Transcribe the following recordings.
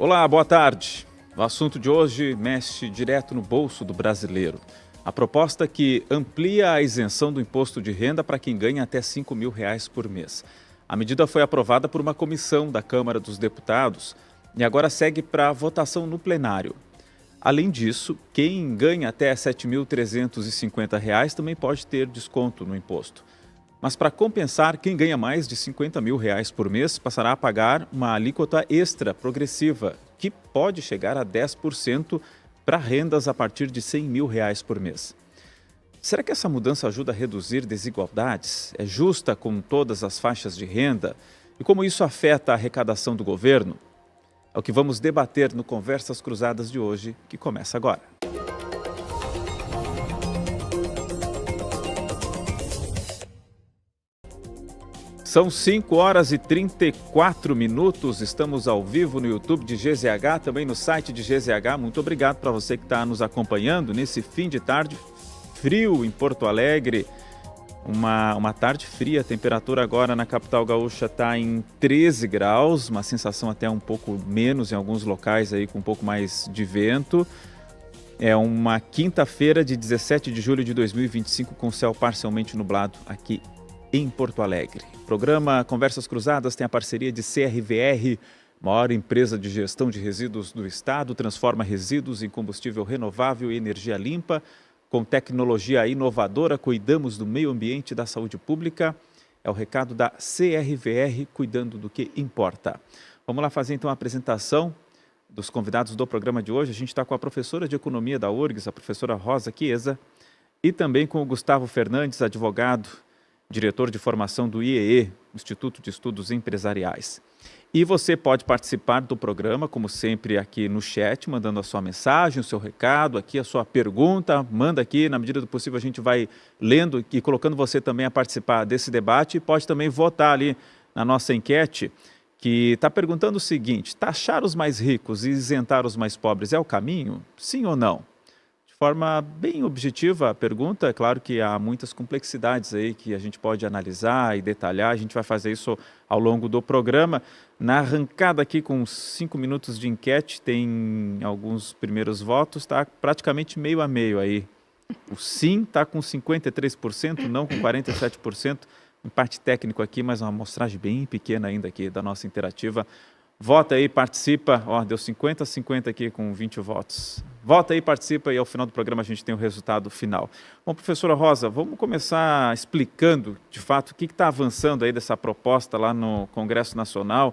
Olá, boa tarde. O assunto de hoje mexe direto no bolso do brasileiro. A proposta que amplia a isenção do imposto de renda para quem ganha até R$ 5.000 por mês. A medida foi aprovada por uma comissão da Câmara dos Deputados e agora segue para votação no plenário. Além disso, quem ganha até R$ 7.350 também pode ter desconto no imposto. Mas para compensar, quem ganha mais de R$ 50.000 por mês passará a pagar uma alíquota extra progressiva, que pode chegar a 10% para rendas a partir de R$ 100.000 por mês. Será que essa mudança ajuda a reduzir desigualdades? É justa com todas as faixas de renda? E como isso afeta a arrecadação do governo? É o que vamos debater no Conversas Cruzadas de hoje, que começa agora. São 5h34, estamos ao vivo no YouTube de GZH, também no site de GZH. Muito obrigado para você que está nos acompanhando nesse fim de tarde frio em Porto Alegre. Uma tarde fria, a temperatura agora na capital gaúcha está em 13 graus, uma sensação até um pouco menos em alguns locais aí com um pouco mais de vento. É uma quinta-feira de 17 de julho de 2025 com céu parcialmente nublado aqui em Porto Alegre. O programa Conversas Cruzadas tem a parceria de CRVR, maior empresa de gestão de resíduos do estado, transforma resíduos em combustível renovável e energia limpa. Com tecnologia inovadora, cuidamos do meio ambiente e da saúde pública. É o recado da CRVR, cuidando do que importa. Vamos lá fazer então a apresentação dos convidados do programa de hoje. A gente está com a professora de Economia da URGS, a professora Rosa Chiesa, e também com o Gustavo Fernandes, advogado, diretor de formação do IEE, Instituto de Estudos Empresariais. E você pode participar do programa, como sempre, aqui no chat, mandando a sua mensagem, o seu recado, aqui a sua pergunta, manda aqui, na medida do possível a gente vai lendo e colocando você também a participar desse debate. E pode também votar ali na nossa enquete, que está perguntando o seguinte: taxar os mais ricos e isentar os mais pobres é o caminho? Sim ou não? De forma bem objetiva a pergunta, é claro que há muitas complexidades aí que a gente pode analisar e detalhar, a gente vai fazer isso ao longo do programa. Na arrancada aqui com 5 minutos de enquete, tem alguns primeiros votos, está praticamente meio a meio aí. O sim está com 53%, não com 47%, em parte técnico aqui, mas uma amostragem bem pequena ainda aqui da nossa interativa. Vota aí, participa, deu 50-50 aqui com 20 votos. Vota aí, participa e ao final do programa a gente tem o resultado final. Bom, professora Rosa, vamos começar explicando de fato o que está avançando aí dessa proposta lá no Congresso Nacional.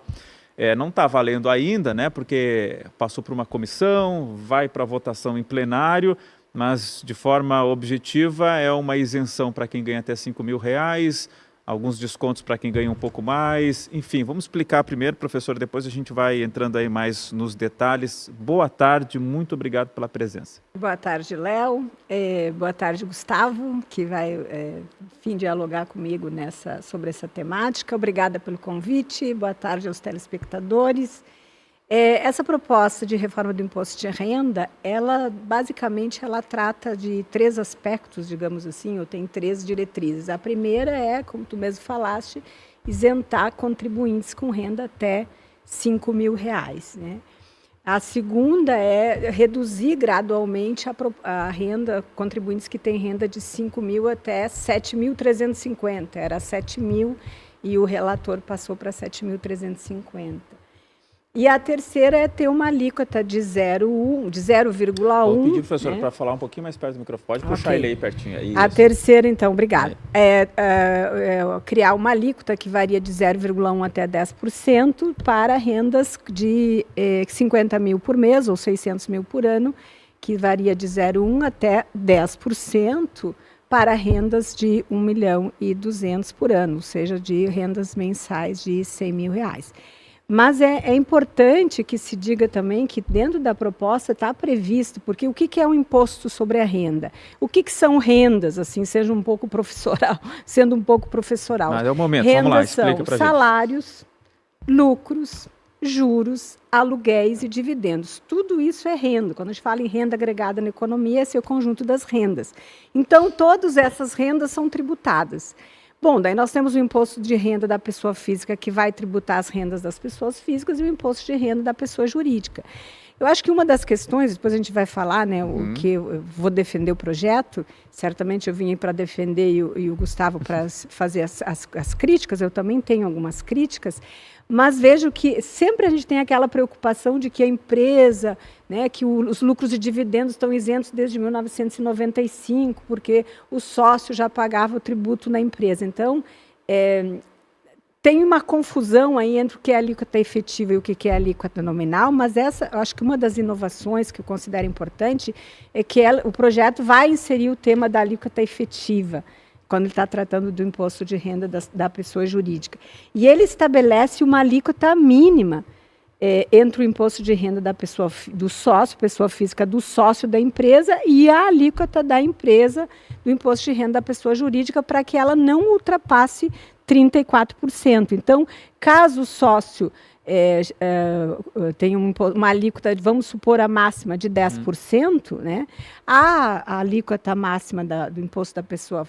Não está valendo ainda, né, porque passou por uma comissão, vai para votação em plenário, mas de forma objetiva é uma isenção para quem ganha até R$ 5.000, alguns descontos para quem ganha um pouco mais. Enfim, vamos explicar primeiro, professor, depois a gente vai entrando aí mais nos detalhes. Boa tarde, muito obrigado pela presença. Boa tarde, Léo. Boa tarde, Gustavo, que vai dialogar comigo sobre essa temática. Obrigada pelo convite. Boa tarde aos telespectadores. Essa proposta de reforma do imposto de renda, basicamente ela trata de 3 aspectos, digamos assim, ou tem 3 diretrizes. A primeira é, como tu mesmo falaste, isentar contribuintes com renda até R$ 5.000, né? A segunda é reduzir gradualmente a renda, contribuintes que têm renda de 5.000 até 7.350. Era 7.000 e o relator passou para 7.350. E a terceira é ter uma alíquota de 0,1. Vou pedir, professora, para falar um pouquinho mais perto do microfone. Pode puxar ele aí pertinho. Aí, a terceira, então, obrigada. Criar uma alíquota que varia de 0,1 até 10% para rendas de 50 mil por mês ou 600 mil por ano, que varia de 0,1 até 10% para rendas de 1.200.000 por ano, ou seja, de rendas mensais de R$ 100.000. Mas é importante que se diga também que dentro da proposta está previsto, porque o que é um imposto sobre a renda? O que são rendas, assim, sendo um pouco professoral? É o momento, rendas vamos lá, explica para a gente. Salários, lucros, juros, aluguéis e dividendos. Tudo isso é renda. Quando a gente fala em renda agregada na economia, esse é o conjunto das rendas. Então, todas essas rendas são tributadas. Bom, daí nós temos o imposto de renda da pessoa física, que vai tributar as rendas das pessoas físicas, e o imposto de renda da pessoa jurídica. Eu acho que uma das questões, depois a gente vai falar, né, o que eu vou defender o projeto, certamente eu vim para defender e o Gustavo para fazer as críticas, eu também tenho algumas críticas, mas vejo que sempre a gente tem aquela preocupação de que a empresa, né, que os lucros e dividendos estão isentos desde 1995, porque o sócio já pagava o tributo na empresa. Então, tem uma confusão aí entre o que é alíquota efetiva e o que é alíquota nominal, mas essa, eu acho que uma das inovações que eu considero importante é que o projeto vai inserir o tema da alíquota efetiva, quando ele está tratando do imposto de renda da pessoa jurídica. E ele estabelece uma alíquota mínima entre o imposto de renda da pessoa, do sócio, pessoa física, do sócio da empresa, e a alíquota da empresa, do imposto de renda da pessoa jurídica, para que ela não ultrapasse 34%. Então, caso o sócio tenha uma alíquota, vamos supor, a máxima de 10%, né, a alíquota máxima do imposto da pessoa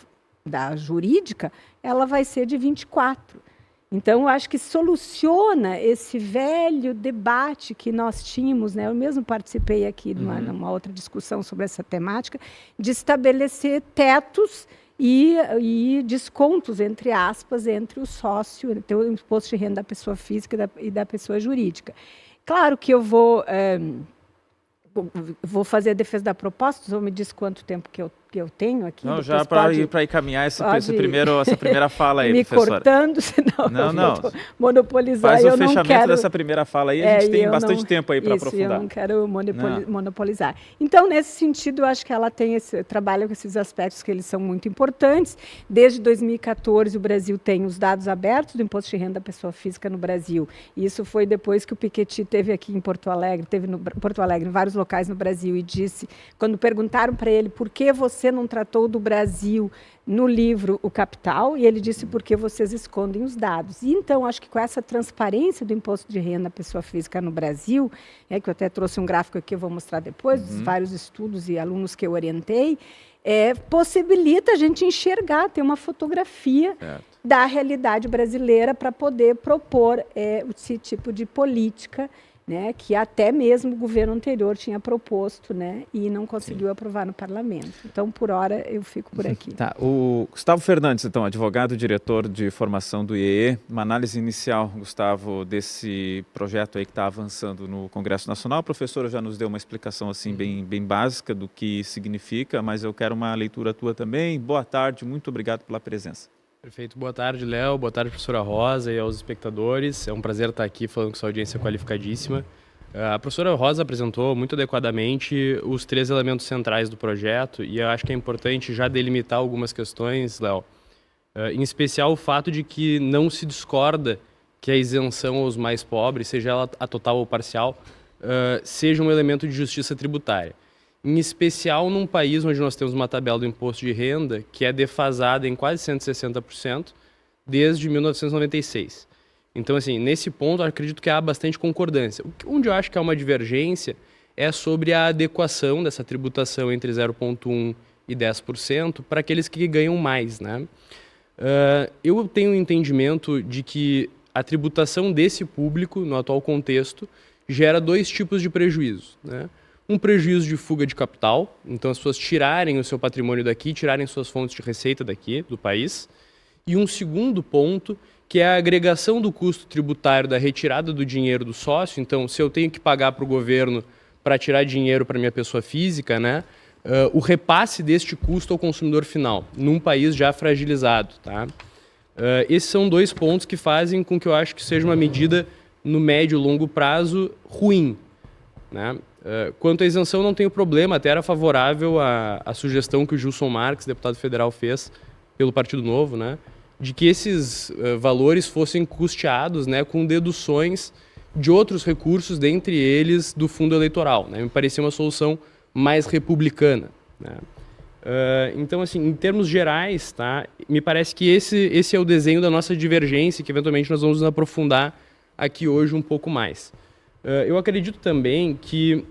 da jurídica, ela vai ser de 24%. Então, eu acho que soluciona esse velho debate que nós tínhamos, né? Eu mesmo participei aqui numa outra discussão sobre essa temática, de estabelecer tetos e descontos, entre aspas, entre o sócio, entre o imposto de renda da pessoa física e da pessoa jurídica. Claro que eu vou fazer a defesa da proposta, só me diz quanto tempo que eu tenho aqui. Não, já para ir caminhar essa primeira fala aí, me professora. Cortando, senão não. eu vou monopolizar. Faz eu o fechamento quero dessa primeira fala aí, a gente tem bastante tempo aí para aprofundar. Eu não quero monopolizar. Então, nesse sentido, eu acho que ela trabalha com esses aspectos que eles são muito importantes. Desde 2014, o Brasil tem os dados abertos do imposto de renda da pessoa física no Brasil. E isso foi depois que o Piketty teve aqui em Porto Alegre, em vários locais no Brasil, e disse, quando perguntaram para ele por que você não tratou do Brasil no livro O Capital, e ele disse porque vocês escondem os dados. E então, acho que com essa transparência do imposto de renda da pessoa física no Brasil, que eu até trouxe um gráfico aqui, eu vou mostrar depois, dos vários estudos e alunos que eu orientei, possibilita a gente enxergar, ter uma fotografia da realidade brasileira para poder propor esse tipo de política, né, que até mesmo o governo anterior tinha proposto, né, e não conseguiu aprovar no parlamento. Então, por hora, eu fico por aqui. Tá. O Gustavo Fernandes, então, advogado, diretor de formação do IEE. Uma análise inicial, Gustavo, desse projeto aí que está avançando no Congresso Nacional. A professora já nos deu uma explicação assim bem básica do que significa, mas eu quero uma leitura tua também. Boa tarde, muito obrigado pela presença. Perfeito. Boa tarde, Léo. Boa tarde, professora Rosa e aos espectadores. É um prazer estar aqui falando com essa audiência qualificadíssima. A professora Rosa apresentou muito adequadamente os 3 elementos centrais do projeto e eu acho que é importante já delimitar algumas questões, Léo. Em especial o fato de que não se discorda que a isenção aos mais pobres, seja ela a total ou parcial, seja um elemento de justiça tributária. Em especial num país onde nós temos uma tabela do imposto de renda que é defasada em quase 160% desde 1996. Então, assim, nesse ponto, eu acredito que há bastante concordância. Onde eu acho que há uma divergência é sobre a adequação dessa tributação entre 0,1% e 10% para aqueles que ganham mais, né? Eu tenho um entendimento de que a tributação desse público, no atual contexto, gera 2 tipos de prejuízo, né? Um prejuízo de fuga de capital, então as pessoas tirarem o seu patrimônio daqui, tirarem suas fontes de receita daqui, do país. E um segundo ponto, que é a agregação do custo tributário da retirada do dinheiro do sócio. Então, se eu tenho que pagar para o governo para tirar dinheiro para minha pessoa física, né, o repasse deste custo ao consumidor final, num país já fragilizado. Tá? Esses são 2 pontos que fazem com que eu acho que seja uma medida, no médio e longo prazo, ruim, né? Quanto à isenção, não tenho problema, até era favorável à sugestão que o Gilson Marques, deputado federal, fez pelo Partido Novo, né, de que esses valores fossem custeados, né, com deduções de outros recursos, dentre eles do fundo eleitoral, né. Me parecia uma solução mais republicana, né. Então, assim, em termos gerais, tá, me parece que esse é o desenho da nossa divergência, que eventualmente nós vamos nos aprofundar aqui hoje um pouco mais. Eu acredito também que,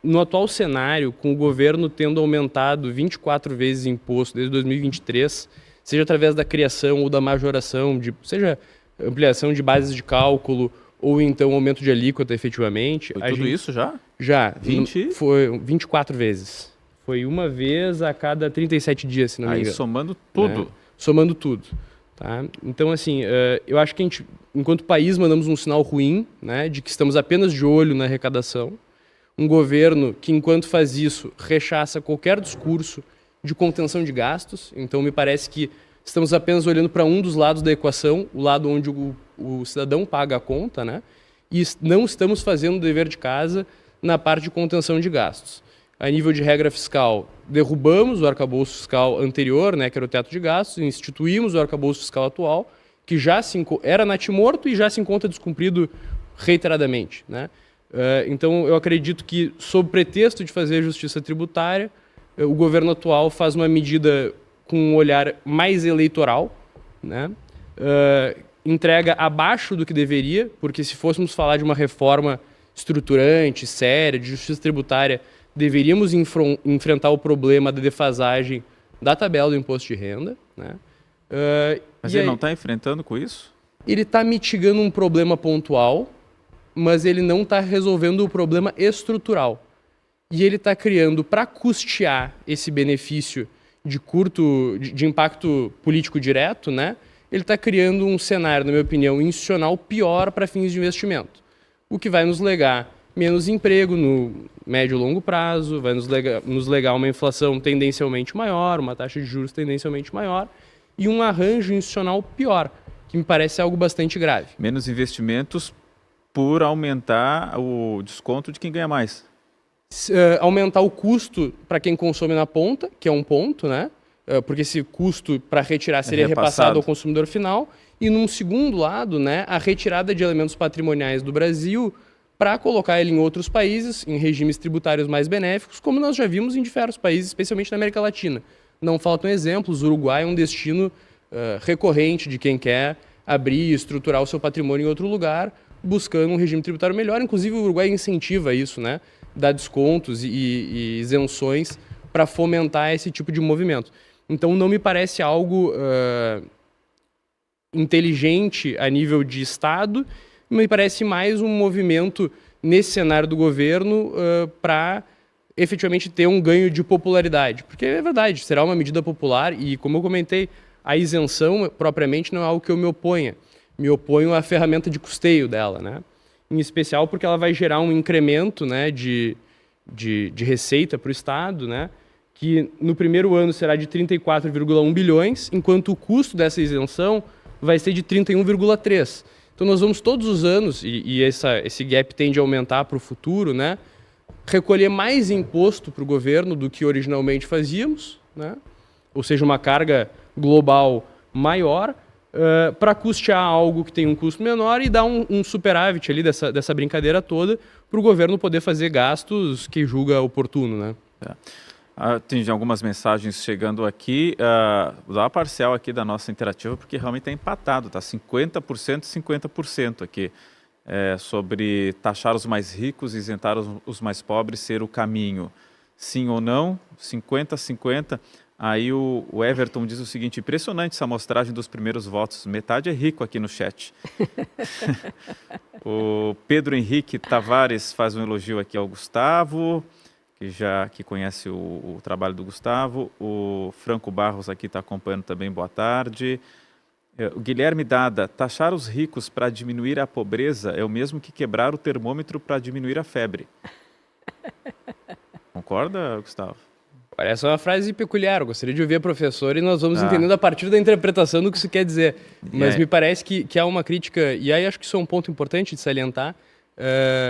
no atual cenário, com o governo tendo aumentado 24 vezes o imposto desde 2023, seja através da criação ou da majoração, seja ampliação de bases de cálculo ou então aumento de alíquota efetivamente. Foi tudo isso já? Já. 20? Foi 24 vezes. Foi uma vez a cada 37 dias, se não me engano. Aí somando tudo. Somando tudo. Tá? Então, assim, eu acho que a gente, enquanto país, mandamos um sinal ruim, né, de que estamos apenas de olho na arrecadação. Um governo que, enquanto faz isso, rechaça qualquer discurso de contenção de gastos. Então, me parece que estamos apenas olhando para um dos lados da equação, o lado onde o cidadão paga a conta, né? E não estamos fazendo o dever de casa na parte de contenção de gastos. A nível de regra fiscal, derrubamos o arcabouço fiscal anterior, né, que era o teto de gastos, e instituímos o arcabouço fiscal atual, que já era natimorto e já se encontra descumprido reiteradamente, né? Então, eu acredito que, sob pretexto de fazer justiça tributária, o governo atual faz uma medida com um olhar mais eleitoral, né? Entrega abaixo do que deveria, porque se fôssemos falar de uma reforma estruturante, séria, de justiça tributária, deveríamos enfrentar o problema da defasagem da tabela do imposto de renda, né? Mas ele não está enfrentando com isso? Ele está mitigando um problema pontual, mas ele não está resolvendo o problema estrutural. E ele está criando, para custear esse benefício de impacto político direto, né? Ele está criando um cenário, na minha opinião, institucional pior para fins de investimento. O que vai nos legar menos emprego no médio e longo prazo, vai nos legar uma inflação tendencialmente maior, uma taxa de juros tendencialmente maior e um arranjo institucional pior, que me parece algo bastante grave. Menos investimentos por aumentar o desconto de quem ganha mais. Aumentar o custo para quem consome na ponta, que é um ponto, né? Porque esse custo para retirar seria repassado ao consumidor final. E num segundo lado, né, a retirada de elementos patrimoniais do Brasil para colocar ele em outros países, em regimes tributários mais benéficos, como nós já vimos em diversos países, especialmente na América Latina. Não faltam exemplos, o Uruguai é um destino recorrente de quem quer abrir e estruturar o seu patrimônio em outro lugar, buscando um regime tributário melhor. Inclusive, o Uruguai incentiva isso, né? Dá descontos e isenções para fomentar esse tipo de movimento. Então, não me parece algo inteligente a nível de Estado, me parece mais um movimento nesse cenário do governo para efetivamente ter um ganho de popularidade. Porque é verdade, será uma medida popular e, como eu comentei, a isenção propriamente não é algo que eu me oponha. Me oponho à ferramenta de custeio dela, né? Em especial porque ela vai gerar um incremento, né, de receita para o Estado, né, que no primeiro ano será de 34,1 bilhões, enquanto o custo dessa isenção vai ser de 31,3. Então nós vamos todos os anos, e esse gap tende a aumentar para o futuro, né, recolher mais imposto para o governo do que originalmente fazíamos, né, ou seja, uma carga global maior, para custear algo que tem um custo menor e dar um superávit ali dessa brincadeira toda para o governo poder fazer gastos que julga oportuno, né? Tem algumas mensagens chegando aqui. Vou dar uma parcial aqui da nossa interativa, porque realmente está empatado, tá 50% e 50% aqui. Sobre taxar os mais ricos e isentar os mais pobres ser o caminho. Sim ou não? 50-50%. Aí o Everton diz o seguinte: impressionante essa amostragem dos primeiros votos, metade é rico aqui no chat. O Pedro Henrique Tavares faz um elogio aqui ao Gustavo, que conhece o trabalho do Gustavo. O Franco Barros aqui está acompanhando também, boa tarde. O Guilherme Dada: taxar os ricos para diminuir a pobreza é o mesmo que quebrar o termômetro para diminuir a febre. Concorda, Gustavo? Parece uma frase peculiar, eu gostaria de ouvir a professora e nós vamos entendendo a partir da interpretação do que isso quer dizer. Mas me parece que há uma crítica, e aí acho que isso é um ponto importante de salientar,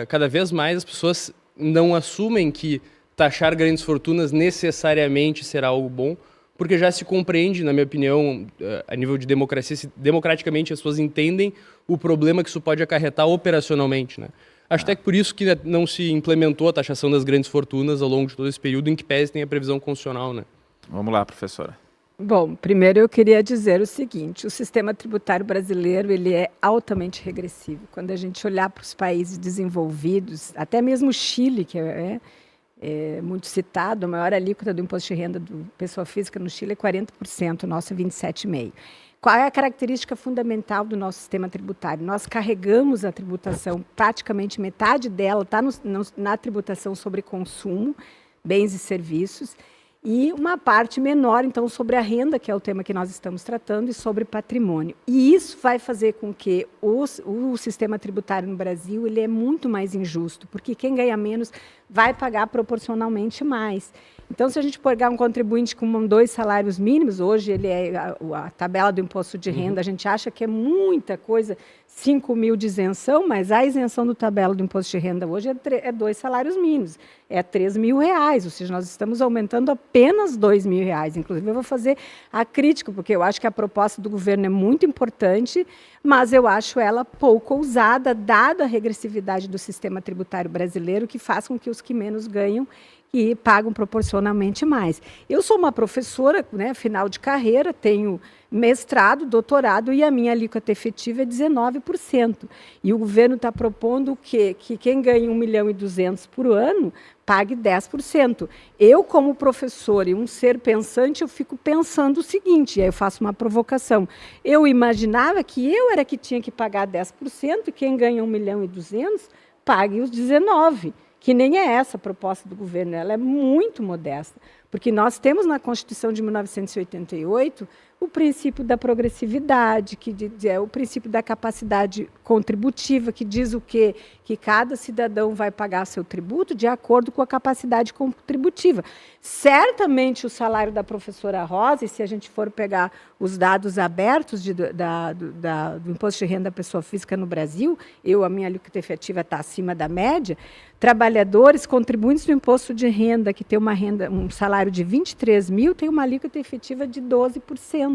cada vez mais as pessoas não assumem que taxar grandes fortunas necessariamente será algo bom, porque já se compreende, na minha opinião, a nível de democracia, democraticamente as pessoas entendem o problema que isso pode acarretar operacionalmente, né? Acho até que por isso que não se implementou a taxação das grandes fortunas ao longo de todo esse período em que pese tem a previsão constitucional, né? Vamos lá, professora. Bom, primeiro eu queria dizer o seguinte: o sistema tributário brasileiro ele é altamente regressivo. Quando a gente olhar para os países desenvolvidos, até mesmo o Chile, que muito citado, a maior alíquota do imposto de renda do pessoa física no Chile é 40%, o nosso é 27,5%. Qual é a característica fundamental do nosso sistema tributário? Nós carregamos a tributação, praticamente metade dela está na tributação sobre consumo, bens e serviços, e uma parte menor, então, sobre a renda, que é o tema que nós estamos tratando, e sobre patrimônio. E isso vai fazer com que o sistema tributário no Brasil ele é muito mais injusto, porque quem ganha menos vai pagar proporcionalmente mais. Então, se a gente pegar um contribuinte com 2 salários mínimos, hoje ele é a tabela do imposto de renda, a gente acha que é muita coisa, 5 mil de isenção, mas a isenção do tabela do imposto de renda hoje é 2 salários mínimos, é 3 mil reais, ou seja, nós estamos aumentando apenas 2 mil reais. Inclusive, eu vou fazer a crítica, porque eu acho que a proposta do governo é muito importante, mas eu acho ela pouco ousada, dada a regressividade do sistema tributário brasileiro, que faz com que os que menos ganham e pagam proporcionalmente mais. Eu sou uma professora, né, final de carreira, tenho mestrado, doutorado, e a minha alíquota efetiva é 19%. E o governo está propondo que quem ganha 1.200.000 por ano pague 10%. Eu, como professora e um ser pensante, eu fico pensando o seguinte, e aí eu faço uma provocação. Eu imaginava que eu era que tinha que pagar 10% e quem ganha 1.200.000 pague os 19%. Que nem é essa a proposta do governo, ela é muito modesta, porque nós temos na Constituição de 1988 o princípio da progressividade, que é o princípio da capacidade contributiva, que diz o quê? Que cada cidadão vai pagar seu tributo de acordo com a capacidade contributiva. Certamente o salário da professora Rosa, e se a gente for pegar os dados abertos do imposto de renda da pessoa física no Brasil, a minha alíquota efetiva está acima da média, trabalhadores, contribuintes do imposto de renda, que tem um salário de 23 mil, tem uma alíquota efetiva de 12%.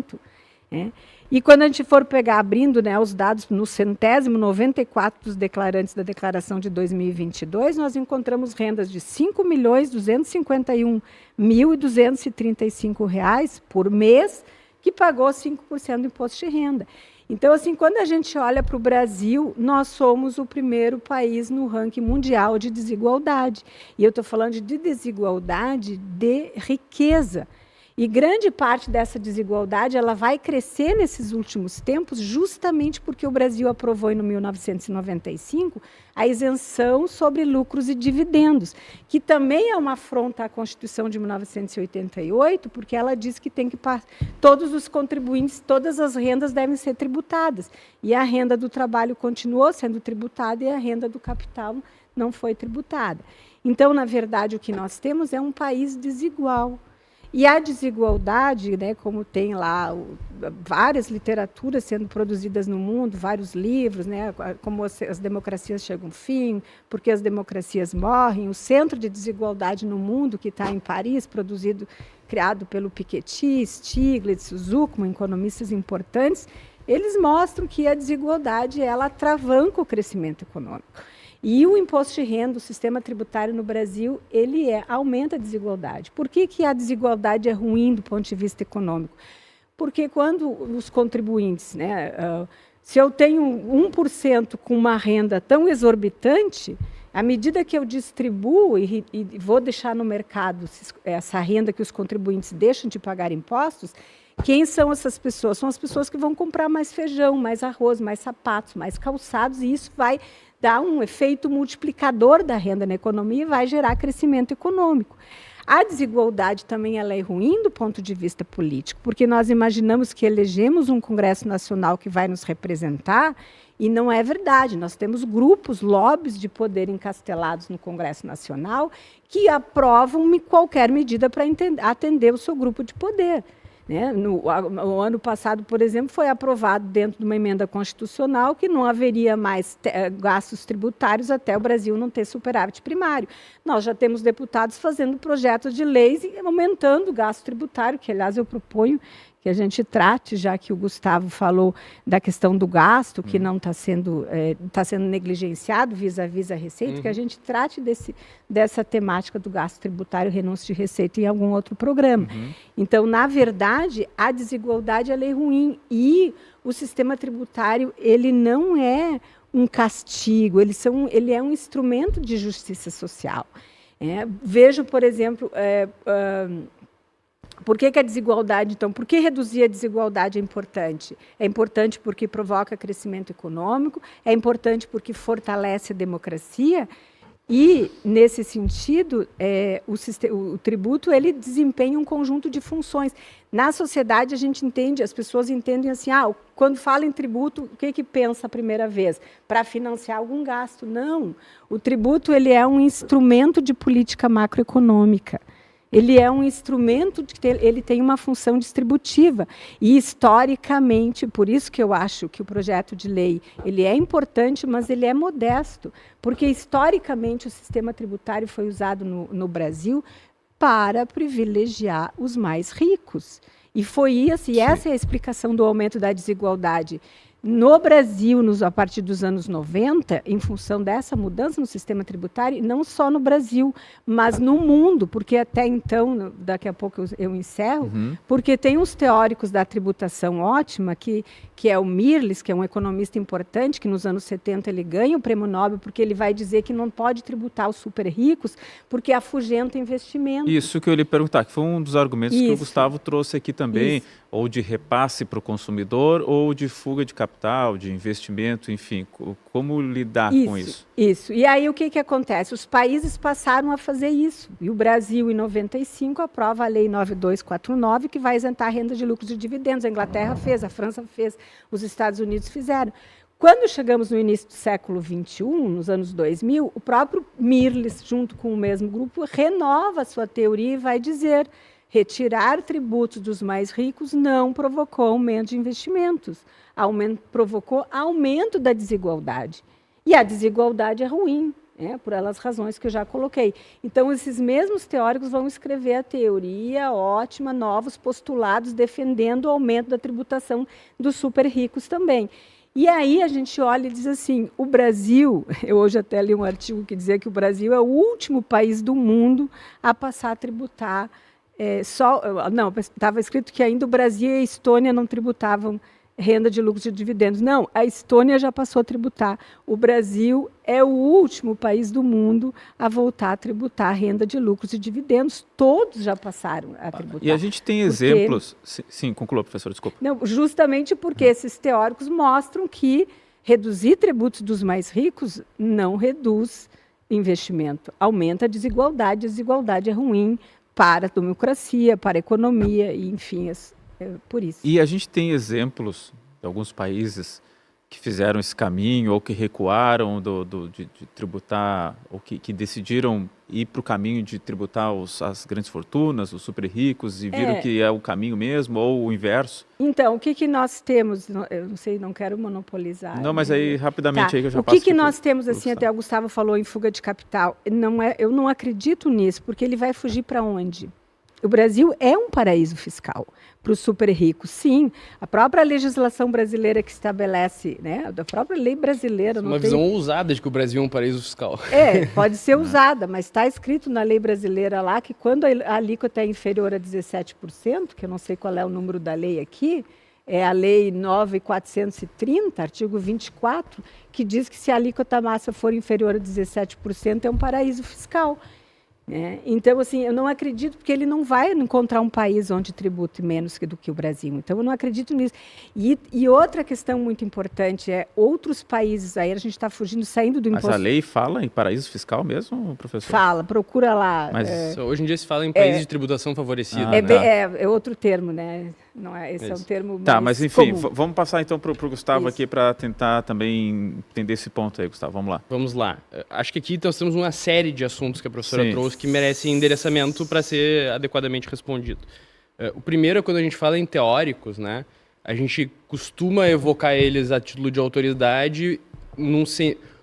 E quando a gente for pegar, abrindo, né, os dados no 194 dos declarantes da declaração de 2022, nós encontramos rendas de R$ 5.251.235 por mês, que pagou 5% do imposto de renda. Então, assim, quando a gente olha para o Brasil, nós somos o primeiro país no ranking mundial de desigualdade. E eu estou falando de desigualdade de riqueza. E grande parte dessa desigualdade ela vai crescer nesses últimos tempos, justamente porque o Brasil aprovou, em 1995, a isenção sobre lucros e dividendos, que também é uma afronta à Constituição de 1988, porque ela diz que tem que todos os contribuintes, todas as rendas devem ser tributadas. E a renda do trabalho continuou sendo tributada e a renda do capital não foi tributada. Então, na verdade, o que nós temos é um país desigual. E a desigualdade, né, como tem lá várias literaturas sendo produzidas no mundo, vários livros, né, como as democracias chegam ao fim, porque as democracias morrem, o Centro de Desigualdade no Mundo, que está em Paris, criado pelo Piketty, Stiglitz, Zucman, economistas importantes, eles mostram que a desigualdade ela atravanca o crescimento econômico. E o imposto de renda, o sistema tributário no Brasil, aumenta a desigualdade. Por que a desigualdade é ruim do ponto de vista econômico? Porque quando os contribuintes, né, se eu tenho 1% com uma renda tão exorbitante, à medida que eu distribuo e vou deixar no mercado essa renda que os contribuintes deixam de pagar impostos, quem são essas pessoas? São as pessoas que vão comprar mais feijão, mais arroz, mais sapatos, mais calçados, e isso vai dar um efeito multiplicador da renda na economia e vai gerar crescimento econômico. A desigualdade também ela é ruim do ponto de vista político, porque nós imaginamos que elegemos um Congresso Nacional que vai nos representar, e não é verdade. Nós temos grupos, lobbies de poder encastelados no Congresso Nacional que aprovam qualquer medida para atender o seu grupo de poder. Né? O ano passado, por exemplo, foi aprovado dentro de uma emenda constitucional que não haveria mais gastos tributários até o Brasil não ter superávit primário. Nós já temos deputados fazendo projetos de leis e aumentando o gasto tributário, que, aliás, eu proponho que a gente trate, já que o Gustavo falou da questão do gasto, que não está sendo negligenciado vis-à-vis a receita, que a gente trate dessa temática do gasto tributário, renúncia de receita em algum outro programa. Então, na verdade, a desigualdade ela é ruim e o sistema tributário ele não é um castigo, ele é um instrumento de justiça social. Vejo, por exemplo, por que a desigualdade, então, por que reduzir a desigualdade é importante? É importante porque provoca crescimento econômico, é importante porque fortalece a democracia e, nesse sentido, o tributo ele desempenha um conjunto de funções. Na sociedade, a gente entende, as pessoas entendem assim, quando fala em tributo, o que pensa a primeira vez? Para financiar algum gasto. Não, o tributo ele é um instrumento de política macroeconômica. Ele é um instrumento, ele tem uma função distributiva. E, historicamente, por isso que eu acho que o projeto de lei ele é importante, mas ele é modesto. Porque, historicamente, o sistema tributário foi usado no Brasil para privilegiar os mais ricos. E foi isso, e essa é a explicação do aumento da desigualdade. No Brasil, a partir dos anos 90, em função dessa mudança no sistema tributário, não só no Brasil, mas no mundo, porque até então, daqui a pouco eu encerro, porque tem uns teóricos da tributação ótima, que é o Mirrlees, que é um economista importante, que nos anos 70 ele ganha o prêmio Nobel, porque ele vai dizer que não pode tributar os super ricos, porque afugenta investimento. Isso que eu ia lhe perguntar, que foi um dos argumentos que o Gustavo trouxe aqui também, ou de repasse para o consumidor, ou de fuga de capital, de investimento, enfim, como lidar com isso? Isso. E aí o que acontece? Os países passaram a fazer isso. E o Brasil, em 95, aprova a Lei 9249, que vai isentar a renda de lucros e dividendos. A Inglaterra fez, a França fez, os Estados Unidos fizeram. Quando chegamos no início do século XXI, nos anos 2000, o próprio Mirrlees, junto com o mesmo grupo, renova a sua teoria e vai dizer: retirar tributos dos mais ricos não provocou aumento de investimentos, provocou aumento da desigualdade. E a desigualdade é ruim, por elas razões que eu já coloquei. Então, esses mesmos teóricos vão escrever a teoria ótima, novos postulados defendendo o aumento da tributação dos super ricos também. E aí a gente olha e diz assim, o Brasil, eu hoje até li um artigo que dizia que o Brasil é o último país do mundo a passar a tributar. Estava escrito que ainda o Brasil e a Estônia não tributavam renda de lucros e dividendos. Não, a Estônia já passou a tributar. O Brasil é o último país do mundo a voltar a tributar renda de lucros e dividendos. Todos já passaram a tributar. E a gente tem exemplos... Sim, conclua, professor, desculpa. Não, justamente porque esses teóricos mostram que reduzir tributos dos mais ricos não reduz investimento. Aumenta a desigualdade é ruim para a democracia, para a economia, e, enfim, por isso. E a gente tem exemplos de alguns países que fizeram esse caminho, ou que recuaram de tributar, ou que decidiram ir para o caminho de tributar as grandes fortunas, os super ricos, e viram que é o caminho mesmo, ou o inverso? Então, o que nós temos, eu não sei, não quero monopolizar. Não, mas aí, rapidamente, aí que eu já passo. O que nós temos, assim, até o Gustavo falou em fuga de capital, eu não acredito nisso, porque ele vai fugir para onde? O Brasil é um paraíso fiscal para os super ricos, sim. A própria legislação brasileira que estabelece, da própria lei brasileira... Uma visão ousada de que o Brasil é um paraíso fiscal. Pode ser usada, mas está escrito na lei brasileira lá que quando a alíquota é inferior a 17%, que eu não sei qual é o número da lei aqui, é a lei 9.430, artigo 24, que diz que se a alíquota máxima for inferior a 17%, é um paraíso fiscal. Então, assim, eu não acredito, porque ele não vai encontrar um país onde tribute menos do que o Brasil. Então, eu não acredito nisso. E outra questão muito importante é outros países, aí a gente está saindo do imposto... Mas a lei fala em paraíso fiscal mesmo, professor? Fala, procura lá. Mas hoje em dia se fala em países de tributação favorecida. É outro termo, né? Não é, esse é um termo mais mas enfim, comum. Vamos passar então para o Gustavo aqui para tentar também entender esse ponto aí, Gustavo. Vamos lá. Vamos lá. Acho que aqui nós temos uma série de assuntos que a professora trouxe que merecem endereçamento para ser adequadamente respondido. O primeiro é quando a gente fala em teóricos, né? A gente costuma evocar eles a título de autoridade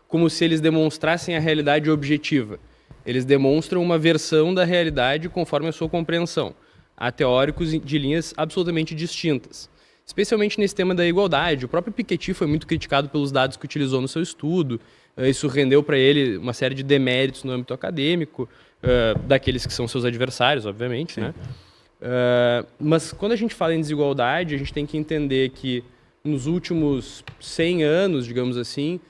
como se eles demonstrassem a realidade objetiva. Eles demonstram uma versão da realidade conforme a sua compreensão. Há teóricos de linhas absolutamente distintas, especialmente nesse tema da igualdade. O próprio Piketty foi muito criticado pelos dados que utilizou no seu estudo. Isso rendeu para ele uma série de deméritos no âmbito acadêmico, daqueles que são seus adversários, obviamente, né? Mas quando a gente fala em desigualdade, a gente tem que entender que nos últimos 100 anos, digamos assim,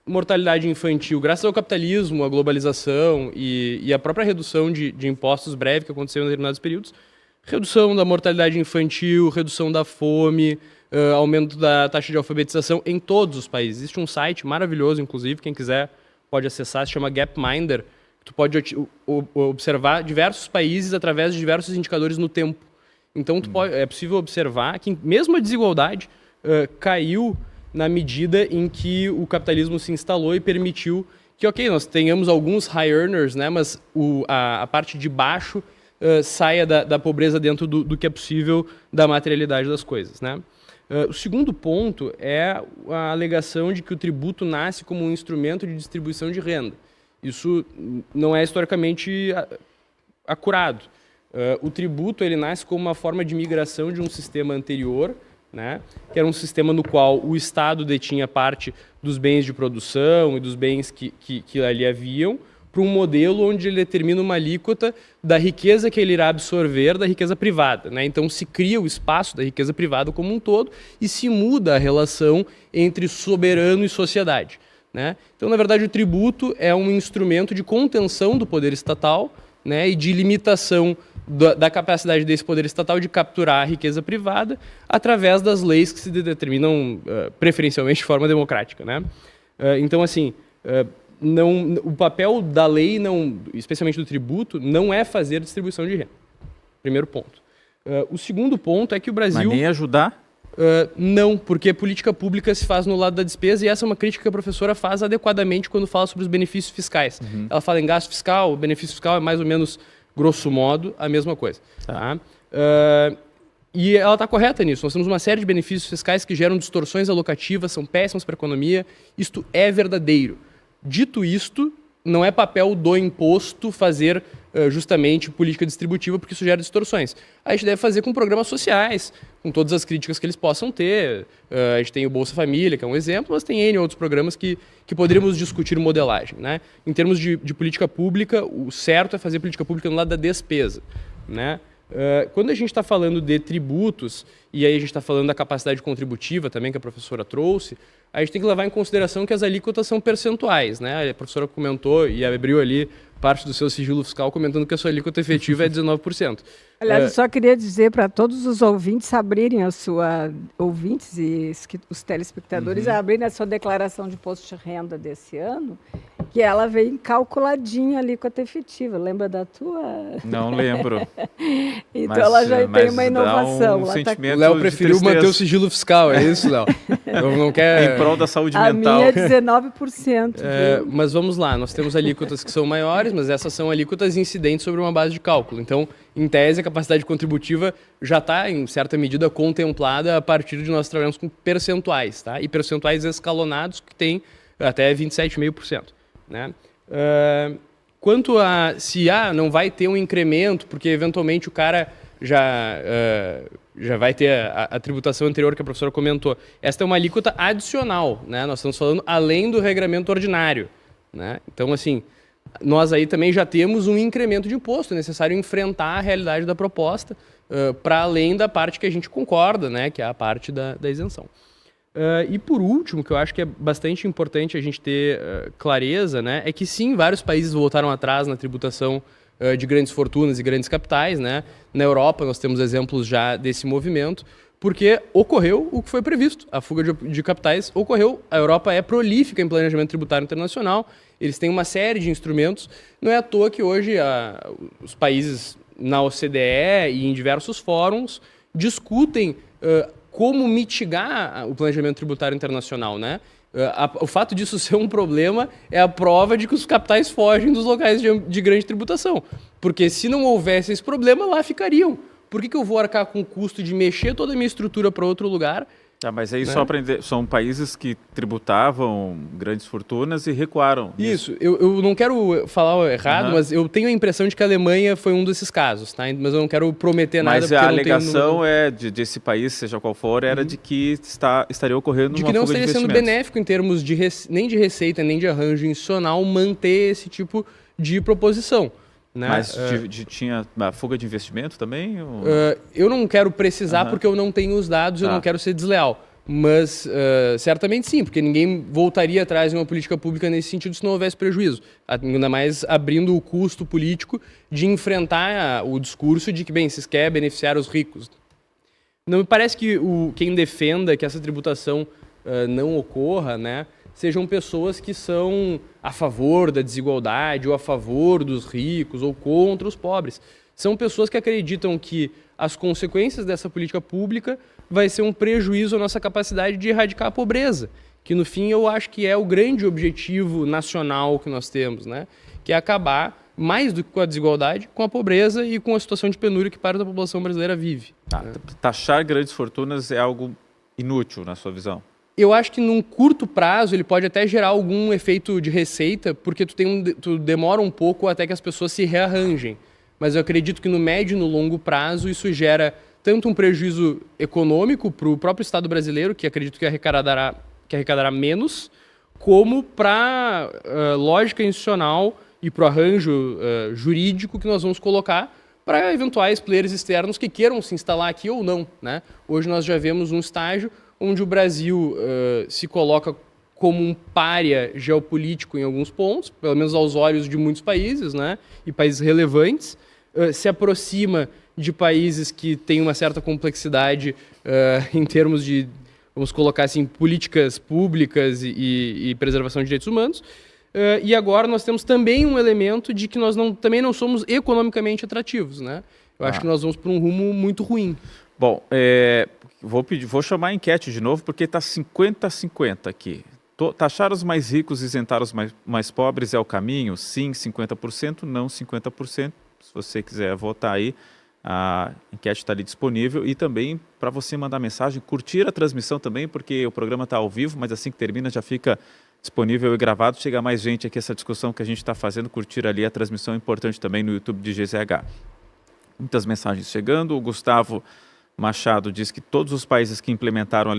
mortalidade infantil, graças ao capitalismo, à globalização e à própria redução de impostos breve que aconteceu em determinados períodos, redução da mortalidade infantil, redução da fome, aumento da taxa de alfabetização em todos os países. Existe um site maravilhoso, inclusive, quem quiser pode acessar, se chama Gapminder. Tu pode observar diversos países através de diversos indicadores no tempo. Então, é possível observar que mesmo a desigualdade caiu na medida em que o capitalismo se instalou e permitiu que, ok, nós tenhamos alguns high earners, né, mas a parte de baixo saia da pobreza dentro do que é possível da materialidade das coisas, né? O segundo ponto é a alegação de que o tributo nasce como um instrumento de distribuição de renda. Isso não é historicamente acurado. O tributo ele nasce como uma forma de migração de um sistema anterior, né, que era um sistema no qual o Estado detinha parte dos bens de produção e dos bens que ali haviam, para um modelo onde ele determina uma alíquota da riqueza que ele irá absorver da riqueza privada, né? Então se cria o espaço da riqueza privada como um todo e se muda a relação entre soberano e sociedade, né? Então, na verdade, o tributo é um instrumento de contenção do poder estatal, né, e de limitação da capacidade desse poder estatal de capturar a riqueza privada através das leis que se determinam preferencialmente de forma democrática, né? Então, assim, o papel da lei, especialmente do tributo, não é fazer distribuição de renda. Primeiro ponto. O segundo ponto é que o Brasil... Mas nem ajudar? Não, porque política pública se faz no lado da despesa e essa é uma crítica que a professora faz adequadamente quando fala sobre os benefícios fiscais. Ela fala em gasto fiscal, o benefício fiscal é mais ou menos, grosso modo, a mesma coisa. Tá? E ela está correta nisso. Nós temos uma série de benefícios fiscais que geram distorções alocativas, são péssimos para a economia. Isto é verdadeiro. Dito isto, não é papel do imposto fazer justamente política distributiva, porque isso gera distorções. A gente deve fazer com programas sociais, com todas as críticas que eles possam ter. A gente tem o Bolsa Família, que é um exemplo, mas tem N outros programas que poderíamos discutir modelagem, né? Em termos de política pública, o certo é fazer política pública no lado da despesa, né? Quando a gente está falando de tributos, e aí a gente está falando da capacidade contributiva também, que a professora trouxe, a gente tem que levar em consideração que as alíquotas são percentuais, né? A professora comentou e abriu ali parte do seu sigilo fiscal comentando que a sua alíquota efetiva é 19%. Aliás, eu só queria dizer para todos os ouvintes abrirem ouvintes e os telespectadores abrirem a sua declaração de imposto de renda desse ano, que ela vem calculadinha a alíquota efetiva. Lembra da tua? Não lembro. Então ela já tem uma inovação. O Léo preferiu manter o sigilo fiscal, é isso, Léo? Não quer... Em prol da saúde a mental. A minha é 19%. Mas vamos lá, nós temos alíquotas que são maiores, mas essas são alíquotas incidentes sobre uma base de cálculo. Então, em tese, a capacidade contributiva já está, em certa medida, contemplada a partir de nós trabalharmos com percentuais, tá? E percentuais escalonados que tem até 27,5%. Né? Quanto a se não vai ter um incremento, porque eventualmente o cara já vai ter a tributação anterior que a professora comentou. Esta é uma alíquota adicional, né? Nós estamos falando além do regramento ordinário, né? Então, assim, nós aí também já temos um incremento de imposto, é necessário enfrentar a realidade da proposta para além da parte que a gente concorda, né? Que é a parte da isenção. E por último, que eu acho que é bastante importante a gente ter clareza, né? É que sim, vários países voltaram atrás na tributação de grandes fortunas e grandes capitais, né? Na Europa nós temos exemplos já desse movimento, porque ocorreu o que foi previsto. A fuga de capitais ocorreu. A Europa é prolífica em planejamento tributário internacional, eles têm uma série de instrumentos. Não é à toa que hoje os países na OCDE e em diversos fóruns discutem como mitigar o planejamento tributário internacional, né? O fato disso ser um problema é a prova de que os capitais fogem dos locais de grande tributação. Porque se não houvesse esse problema, lá ficariam. Por que eu vou arcar com o custo de mexer toda a minha estrutura para outro lugar? Mas aí são países que tributavam grandes fortunas e recuaram. Isso, eu não quero falar errado, mas eu tenho a impressão de que a Alemanha foi um desses casos, tá? Mas eu não quero prometer nada. Mas a alegação desse país, seja qual for, era de que estaria ocorrendo uma fuga de investimentos. De que não estaria sendo benéfico em termos nem de receita, nem de arranjo institucional manter esse tipo de proposição. Né? Mas tinha a fuga de investimento também? Eu não quero precisar porque eu não tenho os dados, eu não quero ser desleal. Mas certamente sim, porque ninguém voltaria atrás de uma política pública nesse sentido se não houvesse prejuízo. Ainda mais abrindo o custo político de enfrentar o discurso de que, bem, se quer beneficiar os ricos. Não me parece que quem defenda que essa tributação não ocorra, né, sejam pessoas que são a favor da desigualdade, ou a favor dos ricos, ou contra os pobres. São pessoas que acreditam que as consequências dessa política pública vai ser um prejuízo à nossa capacidade de erradicar a pobreza, que no fim eu acho que é o grande objetivo nacional que nós temos, né? Que é acabar, mais do que com a desigualdade, com a pobreza e com a situação de penúria que parte da população brasileira vive. Né? Taxar grandes fortunas é algo inútil, na sua visão? Eu acho que num curto prazo ele pode até gerar algum efeito de receita, porque tu demora um pouco até que as pessoas se rearranjem. Mas eu acredito que no médio e no longo prazo isso gera tanto um prejuízo econômico para o próprio Estado brasileiro, que acredito que arrecadará menos, como para a lógica institucional e para o arranjo jurídico que nós vamos colocar para eventuais players externos que queiram se instalar aqui ou não, né? Hoje nós já vemos um estágio onde o Brasil se coloca como um pária geopolítico em alguns pontos, pelo menos aos olhos de muitos países, né? E países relevantes, se aproxima de países que têm uma certa complexidade em termos de, vamos colocar assim, políticas públicas e preservação de direitos humanos. E agora nós temos também um elemento de que nós também não somos economicamente atrativos, né? Eu acho que nós vamos para um rumo muito ruim. Bom, vou chamar a enquete de novo, porque está 50-50 aqui. Taxar os mais ricos e isentar os mais pobres é o caminho? Sim, 50%, não 50%. Se você quiser votar aí, a enquete está ali disponível. E também para você mandar mensagem, curtir a transmissão também, porque o programa está ao vivo, mas assim que termina já fica disponível e gravado. Chega mais gente aqui, essa discussão que a gente está fazendo, curtir ali a transmissão é importante também no YouTube de GZH. Muitas mensagens chegando. O Gustavo Machado diz que todos os países que implementaram